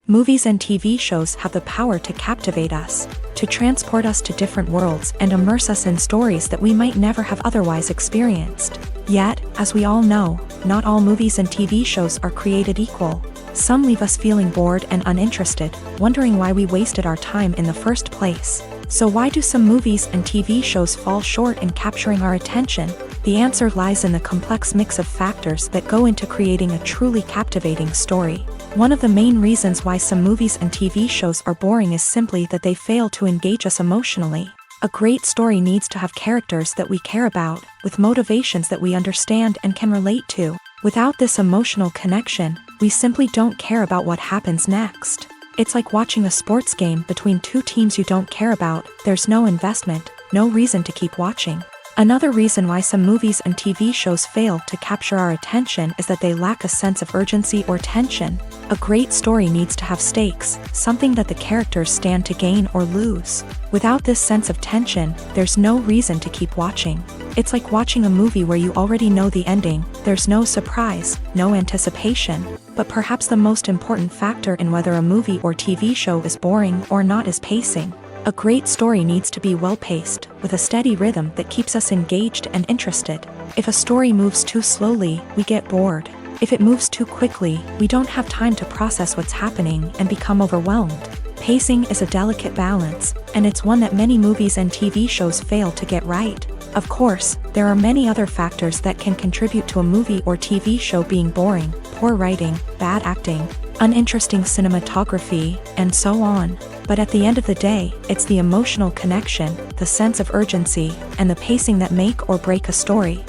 Movies and TV shows have the power to captivate us, to transport us to different worlds and immerse us in stories that we might never have otherwise experienced. Yet, as we all know, not all movies and TV shows are created equal. Some leave us feeling bored and uninterested, wondering why we wasted our time in the first place. So why do some movies and TV shows fall short in capturing our attention? The answer lies in the complex mix of factors that go into creating a truly captivating story. One of the main reasons why some movies and TV shows are boring is simply that they fail to engage us emotionally. A great story needs to have characters that we care about, with motivations that we understand and can relate to. Without this emotional connection, we simply don't care about what happens next. It's like watching a sports game between two teams you don't care about. There's no investment, no reason to keep watching. Another reason why some movies and TV shows fail to capture our attention is that they lack a sense of urgency or tension. A great story needs to have stakes, something that the characters stand to gain or lose. Without this sense of tension, there's no reason to keep watching. It's like watching a movie where you already know the ending. There's no surprise, no anticipation. But perhaps the most important factor in whether a movie or TV show is boring or not is pacing. A great story needs to be well-paced, with a steady rhythm that keeps us engaged and interested. If a story moves too slowly, we get bored. If it moves too quickly, we don't have time to process what's happening and become overwhelmed. Pacing is a delicate balance, and it's one that many movies and TV shows fail to get right. Of course, there are many other factors that can contribute to a movie or TV show being boring: poor writing, bad acting, uninteresting cinematography, and so on. But at the end of the day, it's the emotional connection, the sense of urgency, and the pacing that make or break a story.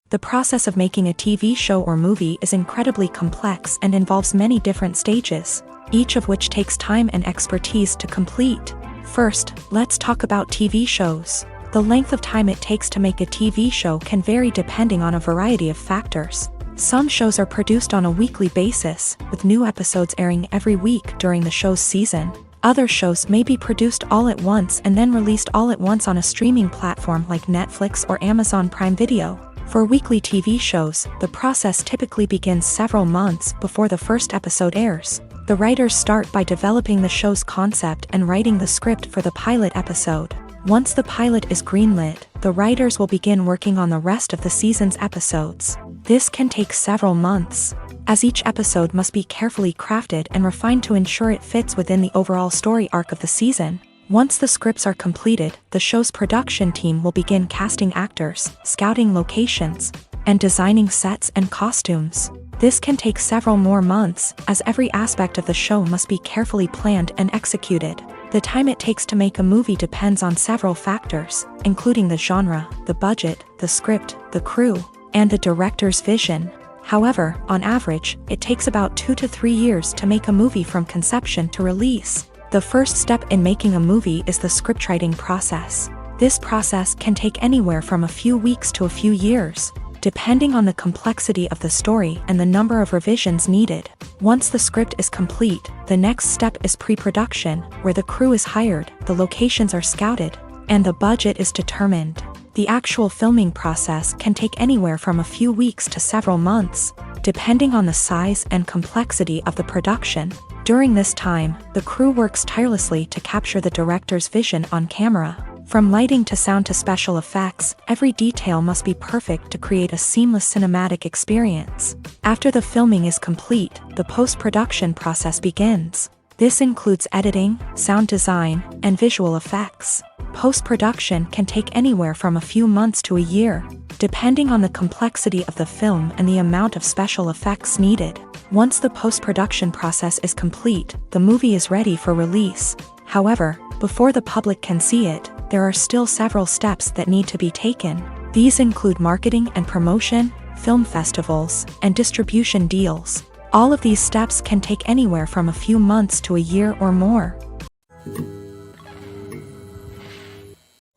The process of making a TV show or movie is incredibly complex and involves many different stages, each of which takes time and expertise to complete. First, let's talk about TV shows. The length of time it takes to make a TV show can vary depending on a variety of factors. Some shows are produced on a weekly basis, with new episodes airing every week during the show's season. Other shows may be produced all at once and then released all at once on a streaming platform like Netflix or Amazon Prime Video. For weekly TV shows, the process typically begins several months before the first episode airs. The writers start by developing the show's concept and writing the script for the pilot episode. Once the pilot is greenlit, the writers will begin working on the rest of the season's episodes. This can take several months, as each episode must be carefully crafted and refined to ensure it fits within the overall story arc of the season. Once the scripts are completed, the show's production team will begin casting actors, scouting locations, and designing sets and costumes. This can take several more months, as every aspect of the show must be carefully planned and executed. The time it takes to make a movie depends on several factors, including the genre, the budget, the script, the crew, and the director's vision. However, on average, it takes about 2 to 3 years to make a movie from conception to release. The first step in making a movie is the scriptwriting process. This process can take anywhere from a few weeks to a few years, depending on the complexity of the story and the number of revisions needed. Once the script is complete, the next step is pre-production, where the crew is hired, the locations are scouted, and the budget is determined. The actual filming process can take anywhere from a few weeks to several months, depending on the size and complexity of the production. During this time, the crew works tirelessly to capture the director's vision on camera. From lighting to sound to special effects, every detail must be perfect to create a seamless cinematic experience. After the filming is complete, the post-production process begins. This includes editing, sound design, and visual effects. Post-production can take anywhere from a few months to a year, depending on the complexity of the film and the amount of special effects needed. Once the post-production process is complete, the movie is ready for release. However, before the public can see it, there are still several steps that need to be taken. These include marketing and promotion, film festivals, and distribution deals. All of these steps can take anywhere from a few months to a year or more.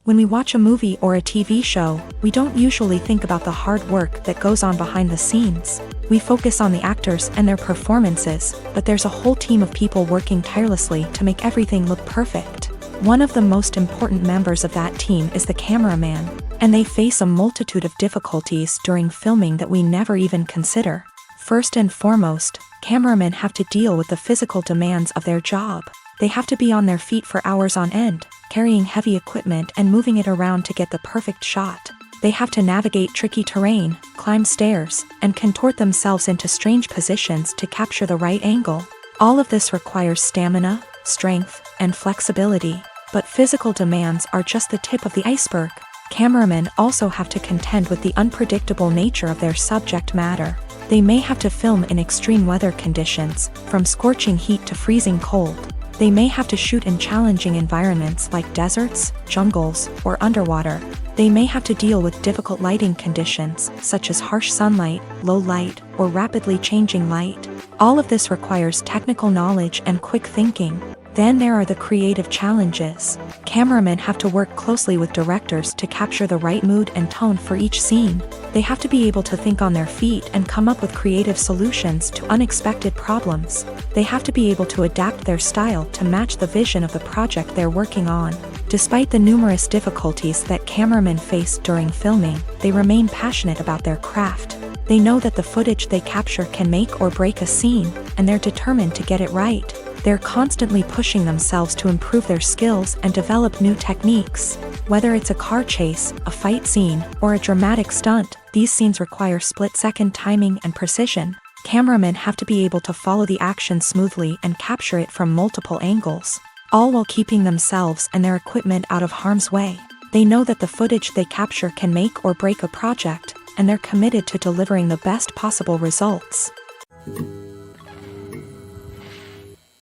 When we watch a movie or a TV show, we don't usually think about the hard work that goes on behind the scenes. We focus on the actors and their performances, but there's a whole team of people working tirelessly to make everything look perfect. One of the most important members of that team is the cameraman, and they face a multitude of difficulties during filming that we never even consider. First and foremost, cameramen have to deal with the physical demands of their job. They have to be on their feet for hours on end, carrying heavy equipment and moving it around to get the perfect shot. They have to navigate tricky terrain, climb stairs, and contort themselves into strange positions to capture the right angle. All of this requires stamina, strength, and flexibility. But physical demands are just the tip of the iceberg. Cameramen also have to contend with the unpredictable nature of their subject matter. They may have to film in extreme weather conditions, from scorching heat to freezing cold. They may have to shoot in challenging environments like deserts, jungles, or underwater. They may have to deal with difficult lighting conditions, such as harsh sunlight, low light, or rapidly changing light. All of this requires technical knowledge and quick thinking. Then there are the creative challenges. Cameramen have to work closely with directors to capture the right mood and tone for each scene. They have to be able to think on their feet and come up with creative solutions to unexpected problems. They have to be able to adapt their style to match the vision of the project they're working on. Despite the numerous difficulties that cameramen face during filming, they remain passionate about their craft. They know that the footage they capture can make or break a scene, and they're determined to get it right. They're constantly pushing themselves to improve their skills and develop new techniques. Whether it's a car chase, a fight scene, or a dramatic stunt, these scenes require split-second timing and precision. Cameramen have to be able to follow the action smoothly and capture it from multiple angles, all while keeping themselves and their equipment out of harm's way. They know that the footage they capture can make or break a project, and they're committed to delivering the best possible results.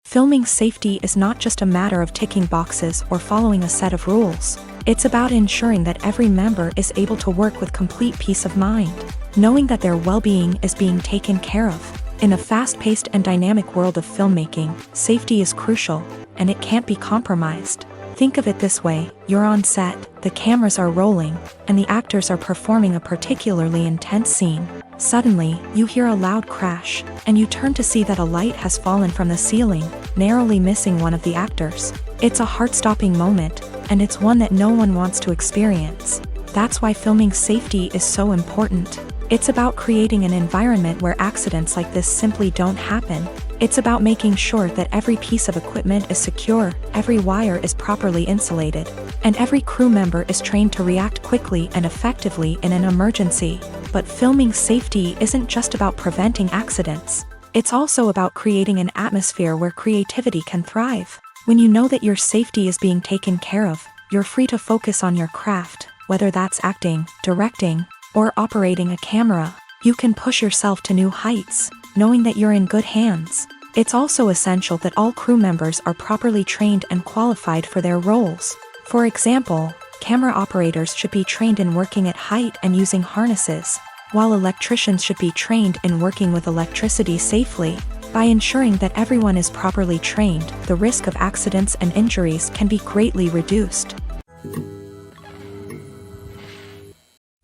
Filming safety is not just a matter of ticking boxes or following a set of rules. It's about ensuring that every member is able to work with complete peace of mind, knowing that their well-being is being taken care of. In a fast-paced and dynamic world of filmmaking, safety is crucial, and it can't be compromised. Think of it this way: you're on set, the cameras are rolling, and the actors are performing a particularly intense scene. Suddenly, you hear a loud crash, and you turn to see that a light has fallen from the ceiling, narrowly missing one of the actors. It's a heart-stopping moment, and it's one that no one wants to experience. That's why filming safety is so important. It's about creating an environment where accidents like this simply don't happen. It's about making sure that every piece of equipment is secure, every wire is properly insulated, and every crew member is trained to react quickly and effectively in an emergency. But filming safety isn't just about preventing accidents. It's also about creating an atmosphere where creativity can thrive. When you know that your safety is being taken care of, you're free to focus on your craft, whether that's acting, directing, or operating a camera. You can push yourself to new heights, knowing that you're in good hands. It's also essential that all crew members are properly trained and qualified for their roles. For example, camera operators should be trained in working at height and using harnesses, while electricians should be trained in working with electricity safely. By ensuring that everyone is properly trained, the risk of accidents and injuries can be greatly reduced.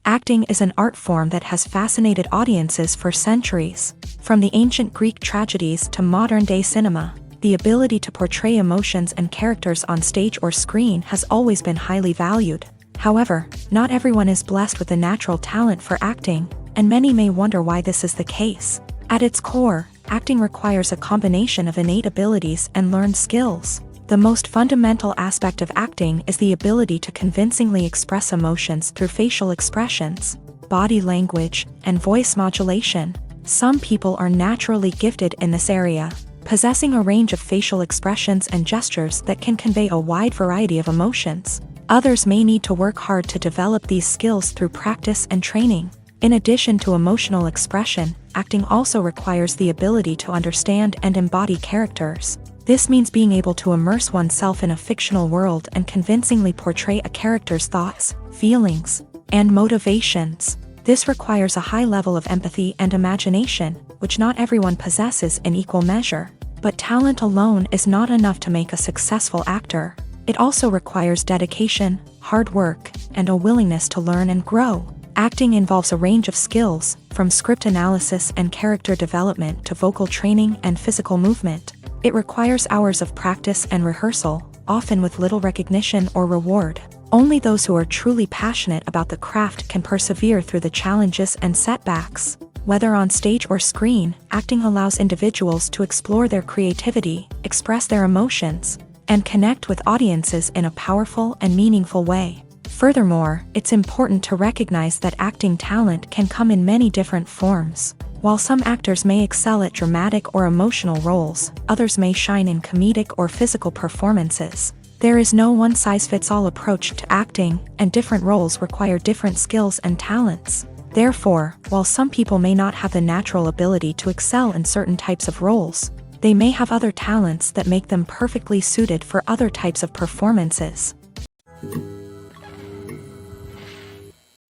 Acting is an art form that has fascinated audiences for centuries. From the ancient Greek tragedies to modern-day cinema, the ability to portray emotions and characters on stage or screen has always been highly valued. However, not everyone is blessed with a natural talent for acting, and many may wonder why this is the case. At its core, acting requires a combination of innate abilities and learned skills. The most fundamental aspect of acting is the ability to convincingly express emotions through facial expressions, body language, and voice modulation. Some people are naturally gifted in this area, possessing a range of facial expressions and gestures that can convey a wide variety of emotions. Others may need to work hard to develop these skills through practice and training. In addition to emotional expression, acting also requires the ability to understand and embody characters. This means being able to immerse oneself in a fictional world and convincingly portray a character's thoughts, feelings, and motivations. This requires a high level of empathy and imagination, which not everyone possesses in equal measure. But talent alone is not enough to make a successful actor. It also requires dedication, hard work, and a willingness to learn and grow. Acting involves a range of skills, from script analysis and character development to vocal training and physical movement. It requires hours of practice and rehearsal, often with little recognition or reward. Only those who are truly passionate about the craft can persevere through the challenges and setbacks. Whether on stage or screen, acting allows individuals to explore their creativity, express their emotions, and connect with audiences in a powerful and meaningful way. Furthermore, it's important to recognize that acting talent can come in many different forms. While some actors may excel at dramatic or emotional roles, others may shine in comedic or physical performances. There is no one-size-fits-all approach to acting, and different roles require different skills and talents. Therefore, while some people may not have the natural ability to excel in certain types of roles, they may have other talents that make them perfectly suited for other types of performances.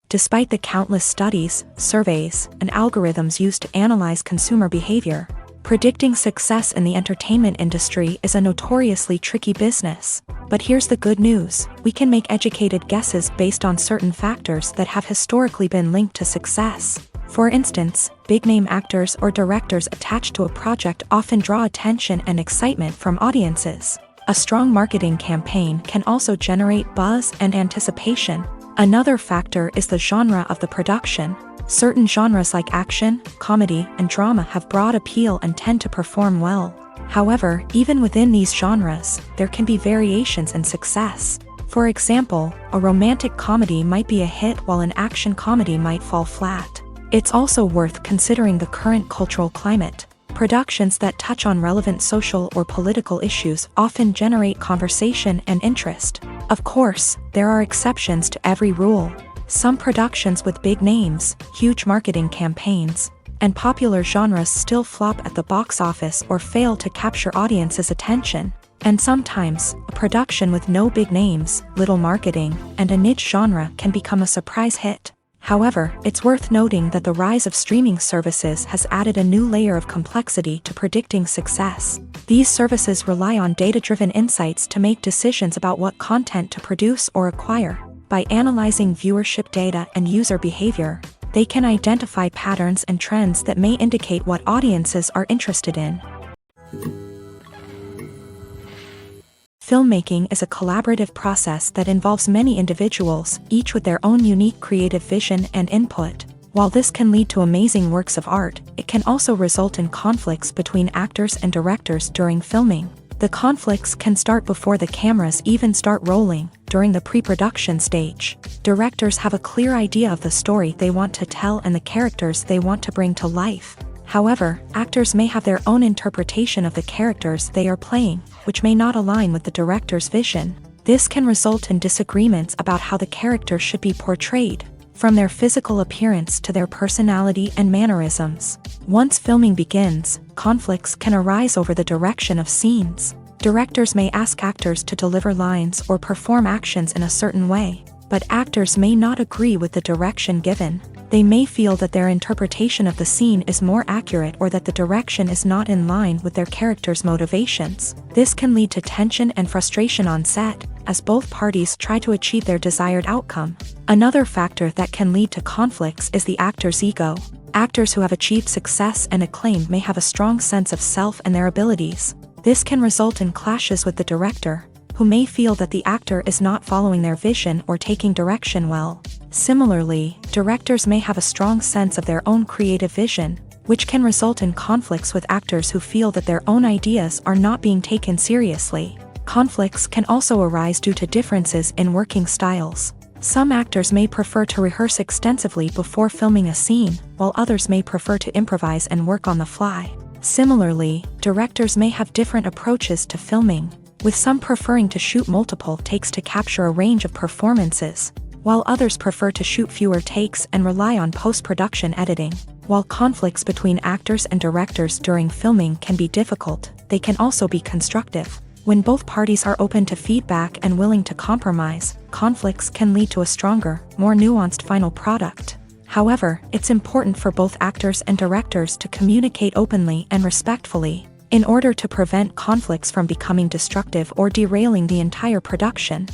Despite the countless studies, surveys, and algorithms used to analyze consumer behavior, predicting success in the entertainment industry is a notoriously tricky business. But here's the good news: we can make educated guesses based on certain factors that have historically been linked to success. For instance, big-name actors or directors attached to a project often draw attention and excitement from audiences. A strong marketing campaign can also generate buzz and anticipation. Another factor is the genre of the production. Certain genres like action, comedy, and drama have broad appeal and tend to perform well. However, even within these genres, there can be variations in success. For example, a romantic comedy might be a hit while an action comedy might fall flat. It's also worth considering the current cultural climate. Productions that touch on relevant social or political issues often generate conversation and interest. Of course, there are exceptions to every rule. Some productions with big names, huge marketing campaigns, and popular genres still flop at the box office or fail to capture audiences' attention. And sometimes, a production with no big names, little marketing, and a niche genre can become a surprise hit. However, it's worth noting that the rise of streaming services has added a new layer of complexity to predicting success. These services rely on data-driven insights to make decisions about what content to produce or acquire. By analyzing viewership data and user behavior, they can identify patterns and trends that may indicate what audiences are interested in. Filmmaking is a collaborative process that involves many individuals, each with their own unique creative vision and input. While this can lead to amazing works of art, it can also result in conflicts between actors and directors during filming. The conflicts can start before the cameras even start rolling, during the pre-production stage. Directors have a clear idea of the story they want to tell and the characters they want to bring to life. However, actors may have their own interpretation of the characters they are playing, which may not align with the director's vision. This can result in disagreements about how the character should be portrayed, from their physical appearance to their personality and mannerisms. Once filming begins, conflicts can arise over the direction of scenes. Directors may ask actors to deliver lines or perform actions in a certain way, but actors may not agree with the direction given. They may feel that their interpretation of the scene is more accurate or that the direction is not in line with their character's motivations. This can lead to tension and frustration on set, as both parties try to achieve their desired outcome. Another factor that can lead to conflicts is the actor's ego. Actors who have achieved success and acclaim may have a strong sense of self and their abilities. This can result in clashes with the director, who may feel that the actor is not following their vision or taking direction well. Similarly, directors may have a strong sense of their own creative vision, which can result in conflicts with actors who feel that their own ideas are not being taken seriously. Conflicts can also arise due to differences in working styles. Some actors may prefer to rehearse extensively before filming a scene, while others may prefer to improvise and work on the fly. Similarly, directors may have different approaches to filming, with some preferring to shoot multiple takes to capture a range of performances, while others prefer to shoot fewer takes and rely on post-production editing. While conflicts between actors and directors during filming can be difficult, they can also be constructive. When both parties are open to feedback and willing to compromise, conflicts can lead to a stronger, more nuanced final product. However, it's important for both actors and directors to communicate openly and respectfully, in order to prevent conflicts from becoming destructive or derailing the entire production.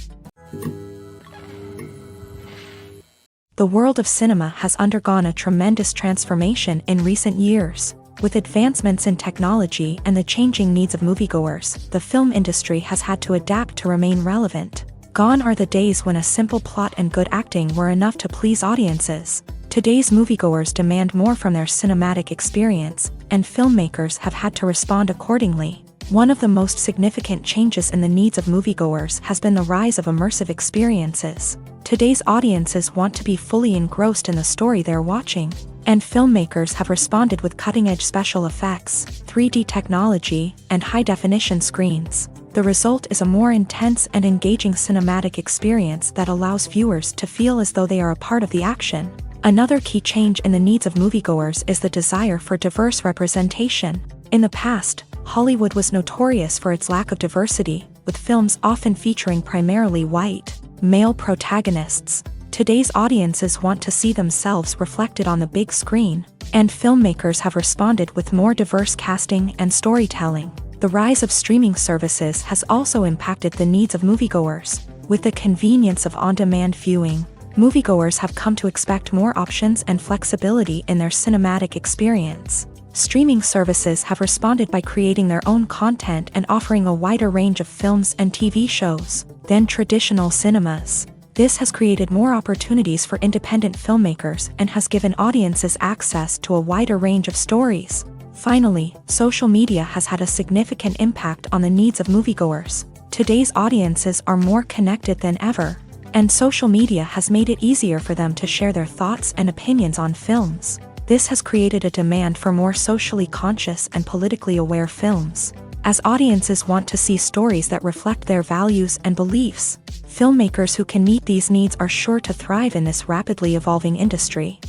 The world of cinema has undergone a tremendous transformation in recent years. With advancements in technology and the changing needs of moviegoers, the film industry has had to adapt to remain relevant. Gone are the days when a simple plot and good acting were enough to please audiences. Today's moviegoers demand more from their cinematic experience, and filmmakers have had to respond accordingly. One of the most significant changes in the needs of moviegoers has been the rise of immersive experiences. Today's audiences want to be fully engrossed in the story they're watching, and filmmakers have responded with cutting-edge special effects, 3D technology, and high-definition screens. The result is a more intense and engaging cinematic experience that allows viewers to feel as though they are a part of the action. Another key change in the needs of moviegoers is the desire for diverse representation. In the past, Hollywood was notorious for its lack of diversity, with films often featuring primarily white, male protagonists. Today's audiences want to see themselves reflected on the big screen, and filmmakers have responded with more diverse casting and storytelling. The rise of streaming services has also impacted the needs of moviegoers. With the convenience of on-demand viewing, moviegoers have come to expect more options and flexibility in their cinematic experience. Streaming services have responded by creating their own content and offering a wider range of films and TV shows than traditional cinemas. This has created more opportunities for independent filmmakers and has given audiences access to a wider range of stories. Finally, social media has had a significant impact on the needs of moviegoers. Today's audiences are more connected than ever, and social media has made it easier for them to share their thoughts and opinions on films. This has created a demand for more socially conscious and politically aware films. As audiences want to see stories that reflect their values and beliefs, filmmakers who can meet these needs are sure to thrive in this rapidly evolving industry.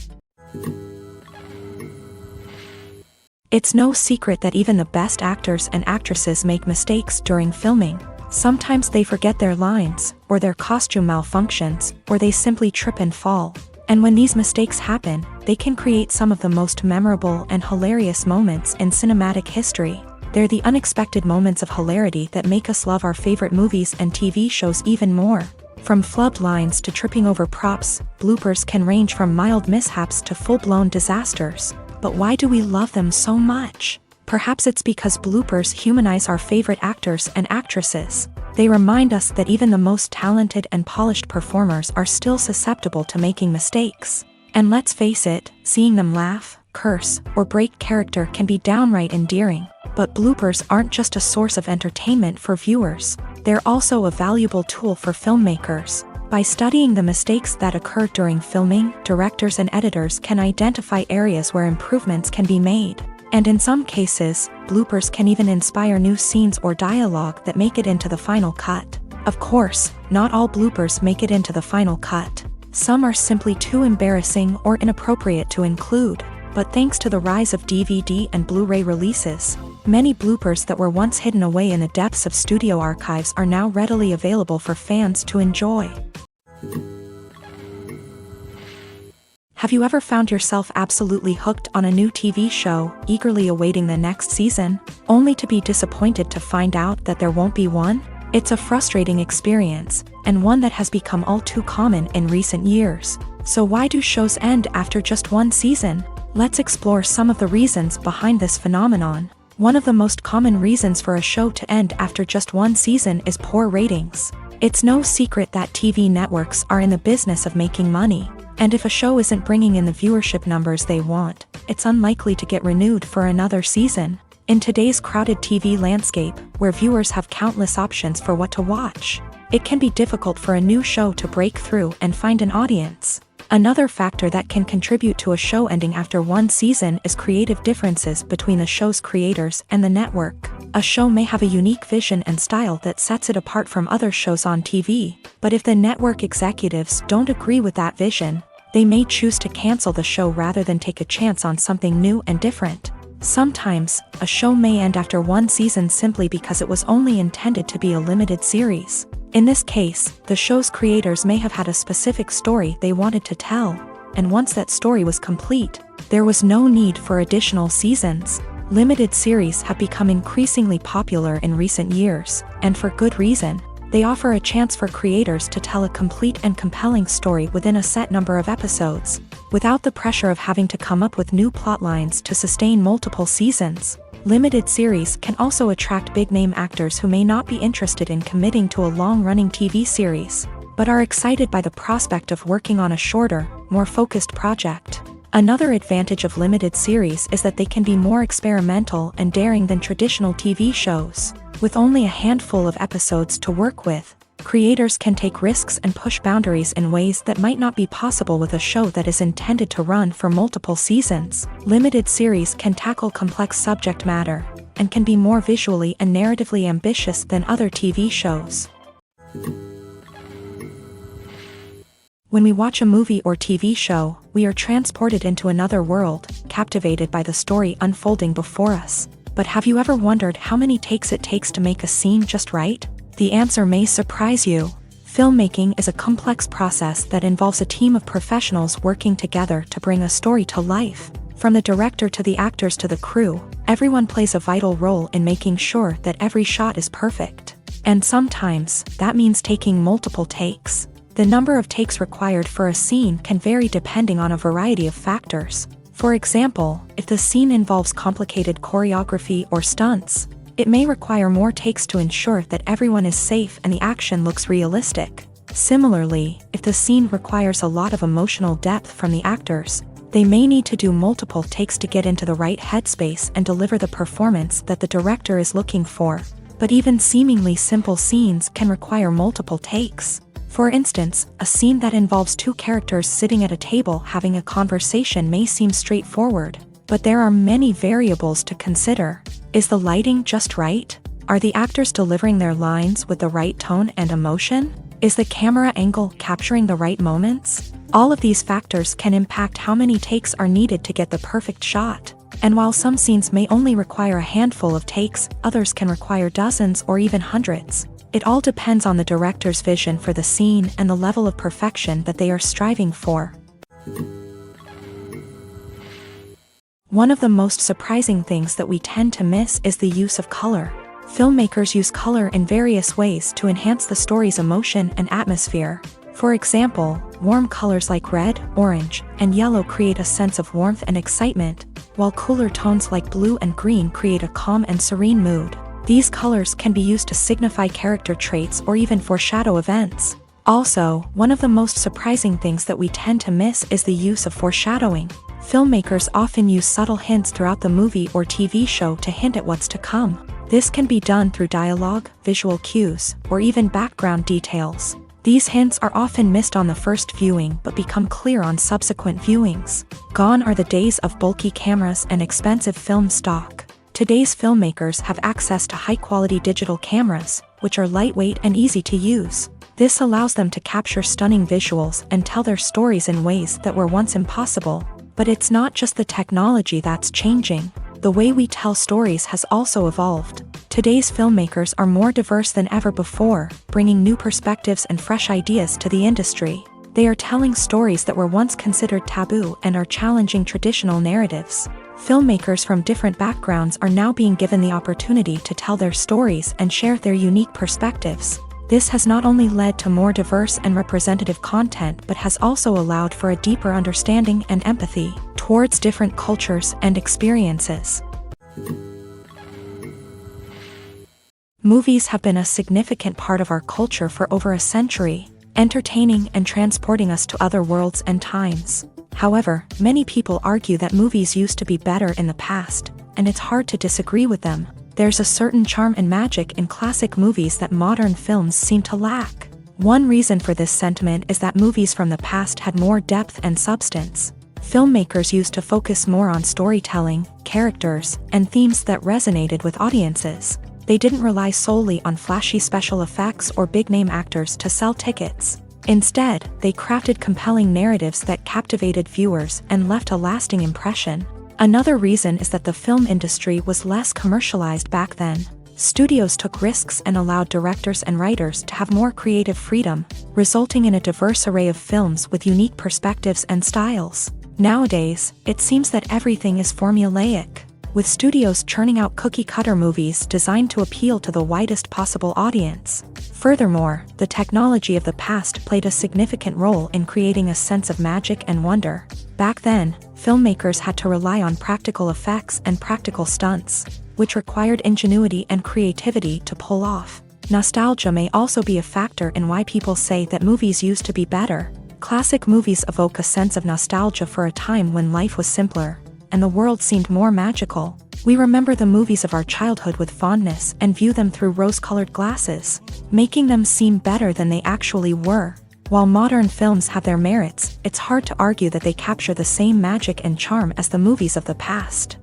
It's no secret that even the best actors and actresses make mistakes during filming. Sometimes they forget their lines, or their costume malfunctions, or they simply trip and fall. And when these mistakes happen, they can create some of the most memorable and hilarious moments in cinematic history. They're the unexpected moments of hilarity that make us love our favorite movies and TV shows even more. From flubbed lines to tripping over props, bloopers can range from mild mishaps to full-blown disasters. But why do we love them so much? Perhaps it's because bloopers humanize our favorite actors and actresses. They remind us that even the most talented and polished performers are still susceptible to making mistakes. And let's face it, seeing them laugh, curse, or break character can be downright endearing. But bloopers aren't just a source of entertainment for viewers. They're also a valuable tool for filmmakers. By studying the mistakes that occur during filming, directors and editors can identify areas where improvements can be made. And in some cases, bloopers can even inspire new scenes or dialogue that make it into the final cut. Of course, not all bloopers make it into the final cut. Some are simply too embarrassing or inappropriate to include. But thanks to the rise of DVD and Blu-ray releases, many bloopers that were once hidden away in the depths of studio archives are now readily available for fans to enjoy. Have you ever found yourself absolutely hooked on a new TV show, eagerly awaiting the next season, only to be disappointed to find out that there won't be one? It's a frustrating experience, and one that has become all too common in recent years. So why do shows end after just one season? Let's explore some of the reasons behind this phenomenon. One of the most common reasons for a show to end after just one season is poor ratings. It's no secret that TV networks are in the business of making money. And if a show isn't bringing in the viewership numbers they want, it's unlikely to get renewed for another season. In today's crowded TV landscape, where viewers have countless options for what to watch, it can be difficult for a new show to break through and find an audience. Another factor that can contribute to a show ending after one season is creative differences between the show's creators and the network. A show may have a unique vision and style that sets it apart from other shows on TV, but if the network executives don't agree with that vision, they may choose to cancel the show rather than take a chance on something new and different. Sometimes, a show may end after one season simply because it was only intended to be a limited series. In this case, the show's creators may have had a specific story they wanted to tell. and once that story was complete, there was no need for additional seasons. Limited series have become increasingly popular in recent years, and for good reason. They offer a chance for creators to tell a complete and compelling story within a set number of episodes, without the pressure of having to come up with new plotlines to sustain multiple seasons. Limited series can also attract big-name actors who may not be interested in committing to a long-running TV series, but are excited by the prospect of working on a shorter, more focused project. Another advantage of limited series is that they can be more experimental and daring than traditional TV shows. With only a handful of episodes to work with, creators can take risks and push boundaries in ways that might not be possible with a show that is intended to run for multiple seasons. Limited series can tackle complex subject matter, and can be more visually and narratively ambitious than other TV shows. When we watch a movie or TV show, we are transported into another world, captivated by the story unfolding before us. But have you ever wondered how many takes it takes to make a scene just right? The answer may surprise you. Filmmaking is a complex process that involves a team of professionals working together to bring a story to life. From the director to the actors to the crew, everyone plays a vital role in making sure that every shot is perfect. And sometimes, that means taking multiple takes. The number of takes required for a scene can vary depending on a variety of factors. For example, if the scene involves complicated choreography or stunts, it may require more takes to ensure that everyone is safe and the action looks realistic. Similarly, if the scene requires a lot of emotional depth from the actors, they may need to do multiple takes to get into the right headspace and deliver the performance that the director is looking for. But even seemingly simple scenes can require multiple takes. For instance, a scene that involves two characters sitting at a table having a conversation may seem straightforward, but there are many variables to consider. Is the lighting just right? Are the actors delivering their lines with the right tone and emotion? Is the camera angle capturing the right moments? All of these factors can impact how many takes are needed to get the perfect shot. And while some scenes may only require a handful of takes, others can require dozens or even hundreds. It all depends on the director's vision for the scene and the level of perfection that they are striving for. One of the most surprising things that we tend to miss is the use of color. Filmmakers use color in various ways to enhance the story's emotion and atmosphere. For example, warm colors like red, orange, and yellow create a sense of warmth and excitement, while cooler tones like blue and green create a calm and serene mood. These colors can be used to signify character traits or even foreshadow events. Also, one of the most surprising things that we tend to miss is the use of foreshadowing. Filmmakers often use subtle hints throughout the movie or TV show to hint at what's to come. This can be done through dialogue, visual cues, or even background details. These hints are often missed on the first viewing but become clear on subsequent viewings. Gone are the days of bulky cameras and expensive film stock. Today's filmmakers have access to high-quality digital cameras, which are lightweight and easy to use. This allows them to capture stunning visuals and tell their stories in ways that were once impossible. But it's not just the technology that's changing. The way we tell stories has also evolved. Today's filmmakers are more diverse than ever before, bringing new perspectives and fresh ideas to the industry. They are telling stories that were once considered taboo and are challenging traditional narratives. Filmmakers from different backgrounds are now being given the opportunity to tell their stories and share their unique perspectives. This has not only led to more diverse and representative content but has also allowed for a deeper understanding and empathy towards different cultures and experiences. Movies have been a significant part of our culture for over a century, entertaining and transporting us to other worlds and times. However, many people argue that movies used to be better in the past, and it's hard to disagree with them. There's a certain charm and magic in classic movies that modern films seem to lack. One reason for this sentiment is that movies from the past had more depth and substance. Filmmakers used to focus more on storytelling, characters, and themes that resonated with audiences. They didn't rely solely on flashy special effects or big-name actors to sell tickets. Instead, they crafted compelling narratives that captivated viewers and left a lasting impression. Another reason is that the film industry was less commercialized back then. Studios took risks and allowed directors and writers to have more creative freedom, resulting in a diverse array of films with unique perspectives and styles. Nowadays, it seems that everything is formulaic, with studios churning out cookie-cutter movies designed to appeal to the widest possible audience. Furthermore, the technology of the past played a significant role in creating a sense of magic and wonder. Back then, filmmakers had to rely on practical effects and practical stunts, which required ingenuity and creativity to pull off. Nostalgia may also be a factor in why people say that movies used to be better. Classic movies evoke a sense of nostalgia for a time when life was simpler, and the world seemed more magical. We remember the movies of our childhood with fondness and view them through rose-colored glasses, making them seem better than they actually were. While modern films have their merits, it's hard to argue that they capture the same magic and charm as the movies of the past.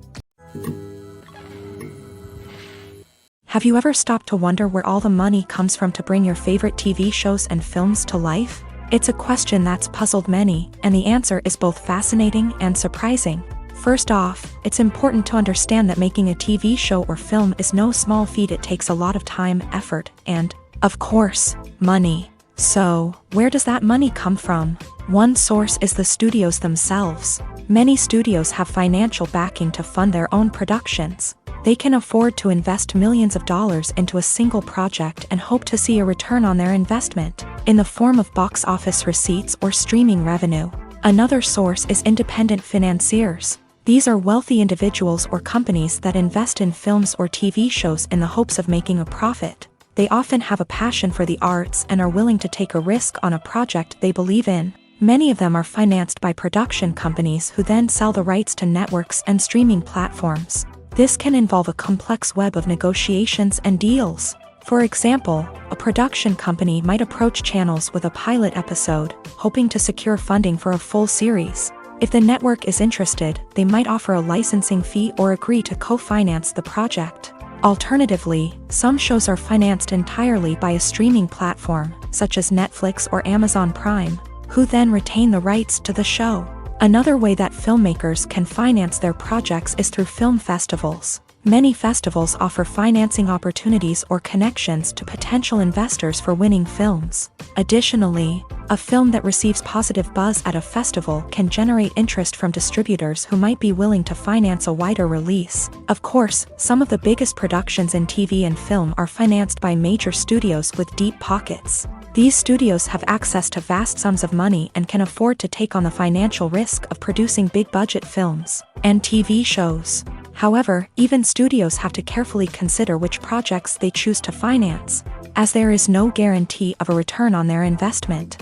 Have you ever stopped to wonder where all the money comes from to bring your favorite TV shows and films to life? It's a question that's puzzled many, and the answer is both fascinating and surprising. First off, it's important to understand that making a TV show or film is no small feat. It takes a lot of time, effort, and, of course, money. So, where does that money come from? One source is the studios themselves. Many studios have financial backing to fund their own productions. They can afford to invest millions of dollars into a single project and hope to see a return on their investment, in the form of box office receipts or streaming revenue. Another source is independent financiers. These are wealthy individuals or companies that invest in films or TV shows in the hopes of making a profit. They often have a passion for the arts and are willing to take a risk on a project they believe in. Many of them are financed by production companies who then sell the rights to networks and streaming platforms. This can involve a complex web of negotiations and deals. For example, a production company might approach channels with a pilot episode, hoping to secure funding for a full series. If the network is interested, they might offer a licensing fee or agree to co-finance the project. Alternatively, some shows are financed entirely by a streaming platform, such as Netflix or Amazon Prime, who then retain the rights to the show. Another way that filmmakers can finance their projects is through film festivals. Many festivals offer financing opportunities or connections to potential investors for winning films. Additionally, a film that receives positive buzz at a festival can generate interest from distributors who might be willing to finance a wider release. Of course, some of the biggest productions in TV and film are financed by major studios with deep pockets. These studios have access to vast sums of money and can afford to take on the financial risk of producing big-budget films and TV shows. However, even studios have to carefully consider which projects they choose to finance, as there is no guarantee of a return on their investment.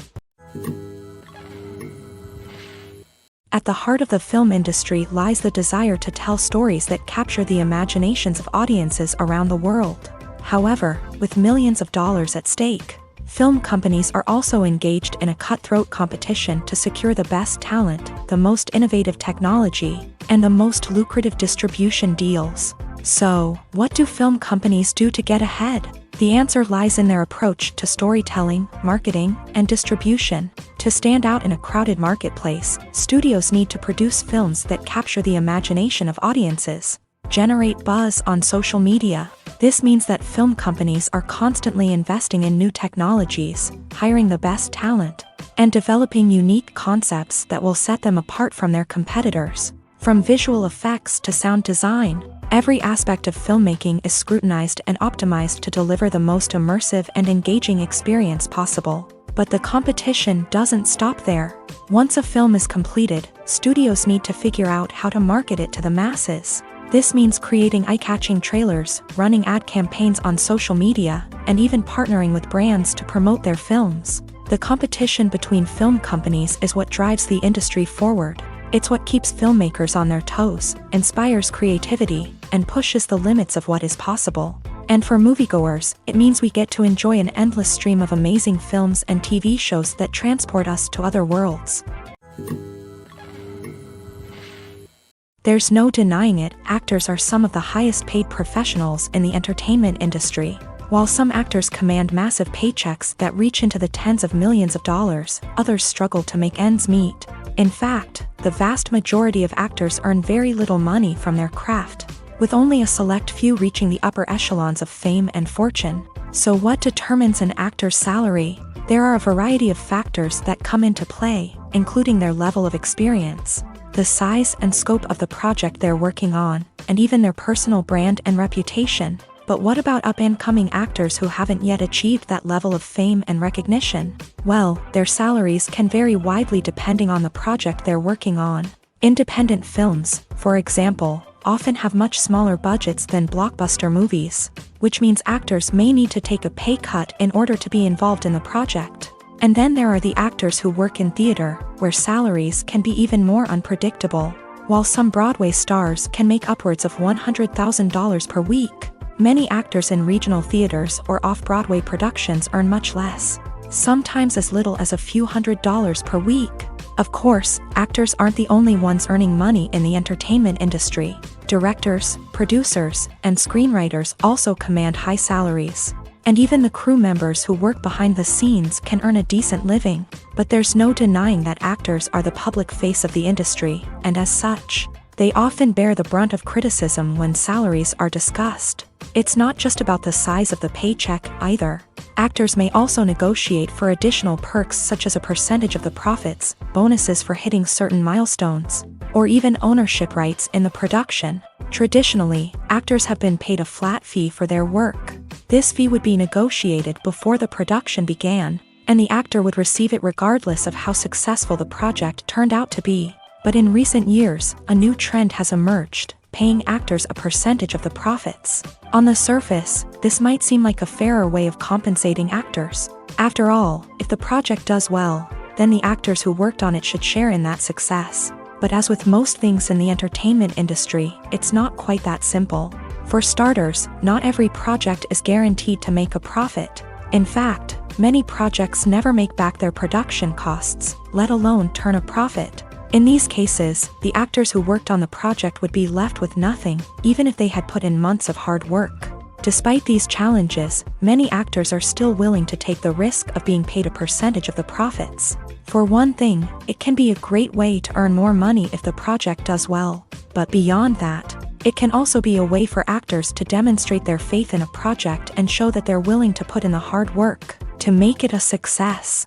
At the heart of the film industry lies the desire to tell stories that capture the imaginations of audiences around the world. However, with millions of dollars at stake, film companies are also engaged in a cutthroat competition to secure the best talent, the most innovative technology, and the most lucrative distribution deals. So, what do film companies do to get ahead? The answer lies in their approach to storytelling, marketing, and distribution. To stand out in a crowded marketplace, studios need to produce films that capture the imagination of audiences, generate buzz on social media. This means that film companies are constantly investing in new technologies, hiring the best talent, and developing unique concepts that will set them apart from their competitors. From visual effects to sound design, every aspect of filmmaking is scrutinized and optimized to deliver the most immersive and engaging experience possible. But the competition doesn't stop there. Once a film is completed, studios need to figure out how to market it to the masses. This means creating eye-catching trailers, running ad campaigns on social media, and even partnering with brands to promote their films. The competition between film companies is what drives the industry forward. It's what keeps filmmakers on their toes, inspires creativity, and pushes the limits of what is possible. And for moviegoers, it means we get to enjoy an endless stream of amazing films and TV shows that transport us to other worlds. There's no denying it, actors are some of the highest paid professionals in the entertainment industry. While some actors command massive paychecks that reach into the tens of millions of dollars, others struggle to make ends meet. In fact, the vast majority of actors earn very little money from their craft. with only a select few reaching the upper echelons of fame and fortune. So what determines an actor's salary? There are a variety of factors that come into play, including their level of experience, the size and scope of the project they're working on, and even their personal brand and reputation. But what about up-and-coming actors who haven't yet achieved that level of fame and recognition? Well, their salaries can vary widely depending on the project they're working on. Independent films, for example, often have much smaller budgets than blockbuster movies, which means actors may need to take a pay cut in order to be involved in the project. And then there are the actors who work in theater, where salaries can be even more unpredictable. While some Broadway stars can make upwards of $100,000 per week, many actors in regional theaters or off-Broadway productions earn much less, sometimes as little as a few $100s per week. Of course, actors aren't the only ones earning money in the entertainment industry. Directors, producers, and screenwriters also command high salaries. And even the crew members who work behind the scenes can earn a decent living. But there's no denying that actors are the public face of the industry, and as such, they often bear the brunt of criticism when salaries are discussed. It's not just about the size of the paycheck, either. Actors may also negotiate for additional perks such as a percentage of the profits, bonuses for hitting certain milestones, or even ownership rights in the production. Traditionally, actors have been paid a flat fee for their work. This fee would be negotiated before the production began, and the actor would receive it regardless of how successful the project turned out to be. But in recent years, a new trend has emerged, paying actors a percentage of the profits. On the surface, this might seem like a fairer way of compensating actors. After all, if the project does well, then the actors who worked on it should share in that success. But as with most things in the entertainment industry, it's not quite that simple. For starters, not every project is guaranteed to make a profit. In fact, many projects never make back their production costs, let alone turn a profit. In these cases, the actors who worked on the project would be left with nothing, even if they had put in months of hard work. Despite these challenges, many actors are still willing to take the risk of being paid a percentage of the profits. For one thing, it can be a great way to earn more money if the project does well. But beyond that, it can also be a way for actors to demonstrate their faith in a project and show that they're willing to put in the hard work to make it a success.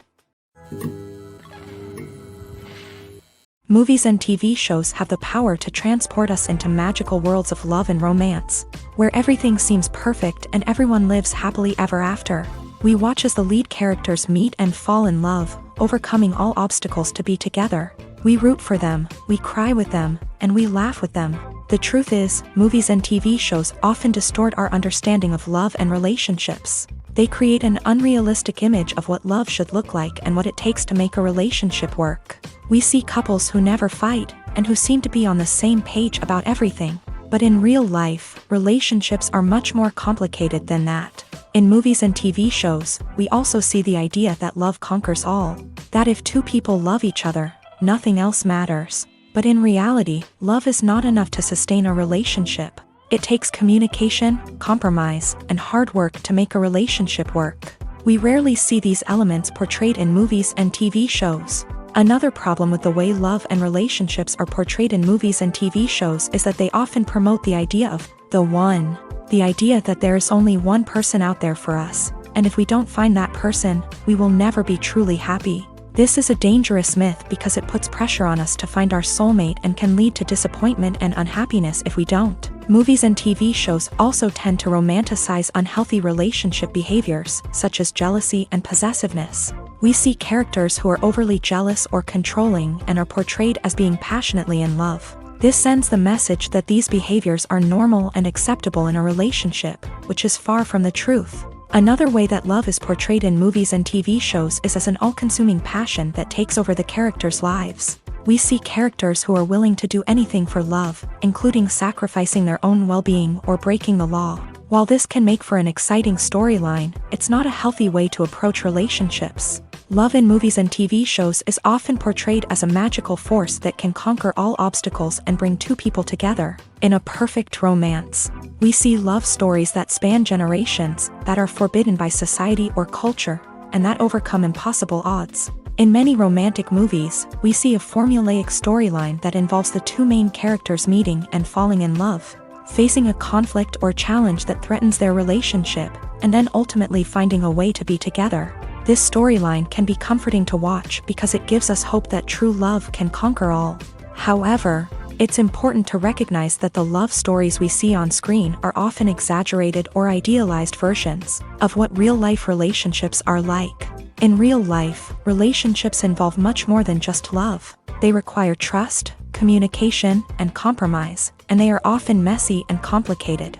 Movies and TV shows have the power to transport us into magical worlds of love and romance, where everything seems perfect and everyone lives happily ever after. We watch as the lead characters meet and fall in love, overcoming all obstacles to be together. We root for them, we cry with them, and we laugh with them. The truth is, movies and TV shows often distort our understanding of love and relationships. They create an unrealistic image of what love should look like and what it takes to make a relationship work. We see couples who never fight, and who seem to be on the same page about everything. But in real life, relationships are much more complicated than that. In movies and TV shows, we also see the idea that love conquers all. That if two people love each other, nothing else matters. But in reality, love is not enough to sustain a relationship. It takes communication, compromise, and hard work to make a relationship work. We rarely see these elements portrayed in movies and TV shows. Another problem with the way love and relationships are portrayed in movies and TV shows is that they often promote the idea of the one. The idea that there is only one person out there for us, and if we don't find that person, we will never be truly happy. This is a dangerous myth because it puts pressure on us to find our soulmate and can lead to disappointment and unhappiness if we don't. Movies and TV shows also tend to romanticize unhealthy relationship behaviors, such as jealousy and possessiveness. We see characters who are overly jealous or controlling and are portrayed as being passionately in love. This sends the message that these behaviors are normal and acceptable in a relationship, which is far from the truth. Another way that love is portrayed in movies and TV shows is as an all-consuming passion that takes over the characters' lives. We see characters who are willing to do anything for love, including sacrificing their own well-being or breaking the law. While this can make for an exciting storyline, it's not a healthy way to approach relationships. Love in movies and TV shows is often portrayed as a magical force that can conquer all obstacles and bring two people together in a perfect romance. We see love stories that span generations, that are forbidden by society or culture, and that overcome impossible odds. In many romantic movies, we see a formulaic storyline that involves the two main characters meeting and falling in love. facing a conflict or challenge that threatens their relationship, and then ultimately finding a way to be together. This storyline can be comforting to watch because it gives us hope that true love can conquer all. However, it's important to recognize that the love stories we see on screen are often exaggerated or idealized versions of what real-life relationships are like. In real life, relationships involve much more than just love. They require trust, communication, and compromise, and they are often messy and complicated.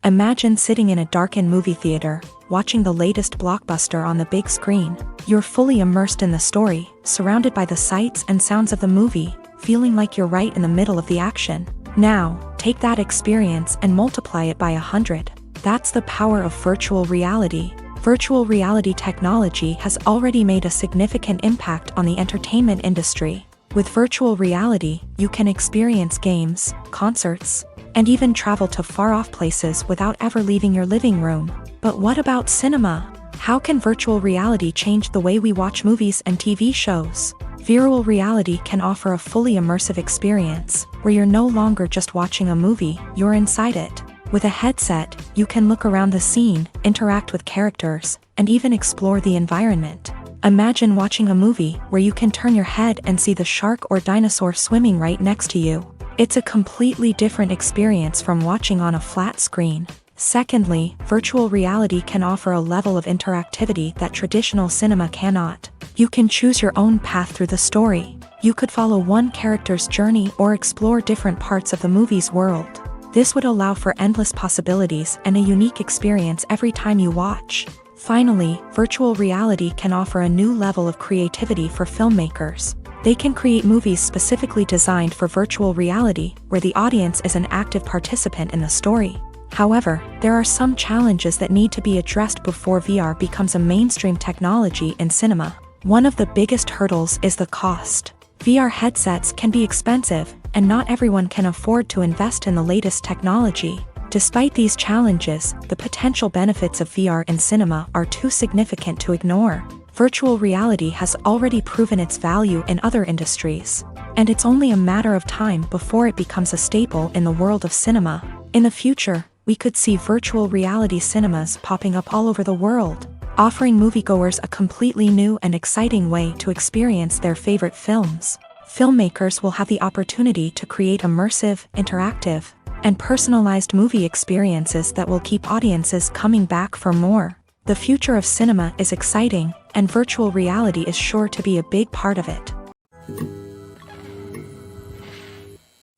Imagine sitting in a darkened movie theater, watching the latest blockbuster on the big screen. You're fully immersed in the story, surrounded by the sights and sounds of the movie, feeling like you're right in the middle of the action. Now, take that experience and multiply it by 100. That's the power of virtual reality. Virtual reality technology has already made a significant impact on the entertainment industry. With virtual reality, you can experience games, concerts, and even travel to far-off places without ever leaving your living room. But what about cinema? How can virtual reality change the way we watch movies and TV shows? Virtual reality can offer a fully immersive experience, where you're no longer just watching a movie, you're inside it. With a headset, you can look around the scene, interact with characters, and even explore the environment. Imagine watching a movie where you can turn your head and see the shark or dinosaur swimming right next to you. It's a completely different experience from watching on a flat screen. Secondly, virtual reality can offer a level of interactivity that traditional cinema cannot. You can choose your own path through the story. You could follow one character's journey or explore different parts of the movie's world. This would allow for endless possibilities and a unique experience every time you watch. Finally, virtual reality can offer a new level of creativity for filmmakers. They can create movies specifically designed for virtual reality, where the audience is an active participant in the story. However, there are some challenges that need to be addressed before VR becomes a mainstream technology in cinema. One of the biggest hurdles is the cost. VR headsets can be expensive, and not everyone can afford to invest in the latest technology. Despite these challenges, the potential benefits of VR in cinema are too significant to ignore. Virtual reality has already proven its value in other industries, and it's only a matter of time before it becomes a staple in the world of cinema. In the future, we could see virtual reality cinemas popping up all over the world, offering moviegoers a completely new and exciting way to experience their favorite films. Filmmakers will have the opportunity to create immersive, interactive, and personalized movie experiences that will keep audiences coming back for more. The future of cinema is exciting, and virtual reality is sure to be a big part of it.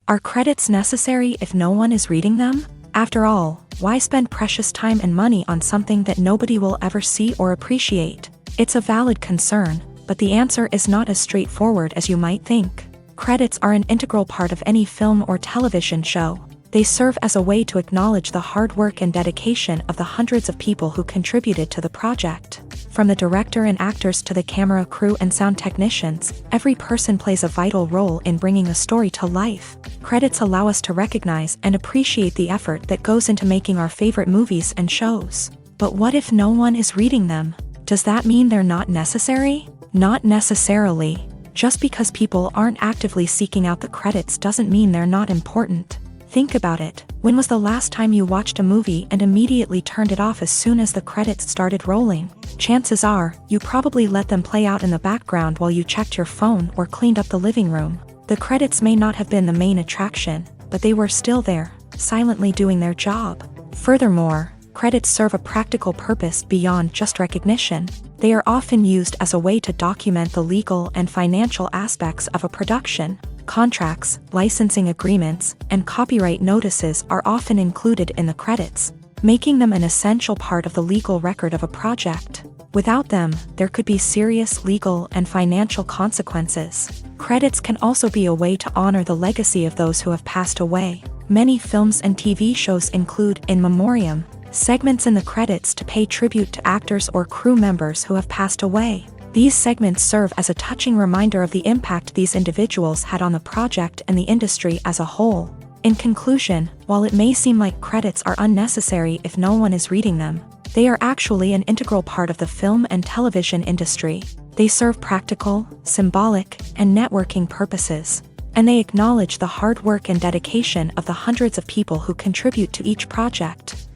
Are credits necessary if no one is reading them? After all, why spend precious time and money on something that nobody will ever see or appreciate? It's a valid concern, but the answer is not as straightforward as you might think. Credits are an integral part of any film or television show. They serve as a way to acknowledge the hard work and dedication of the hundreds of people who contributed to the project. From the director and actors to the camera crew and sound technicians, every person plays a vital role in bringing a story to life. Credits allow us to recognize and appreciate the effort that goes into making our favorite movies and shows. But what if no one is reading them? Does that mean they're not necessary? Not necessarily. Just because people aren't actively seeking out the credits doesn't mean they're not important. Think about it. When was the last time you watched a movie and immediately turned it off as soon as the credits started rolling? Chances are, you probably let them play out in the background while you checked your phone or cleaned up the living room. The credits may not have been the main attraction, but they were still there, silently doing their job. Furthermore, credits serve a practical purpose beyond just recognition. They are often used as a way to document the legal and financial aspects of a production. Contracts, licensing agreements, and copyright notices are often included in the credits, making them an essential part of the legal record of a project. Without them, there could be serious legal and financial consequences. Credits can also be a way to honor the legacy of those who have passed away. Many films and TV shows include in memoriam segments in the credits to pay tribute to actors or crew members who have passed away. These segments serve as a touching reminder of the impact these individuals had on the project and the industry as a whole. In conclusion, while it may seem like credits are unnecessary if no one is reading them, they are actually an integral part of the film and television industry. They serve practical, symbolic, and networking purposes. And they acknowledge the hard work and dedication of the hundreds of people who contribute to each project.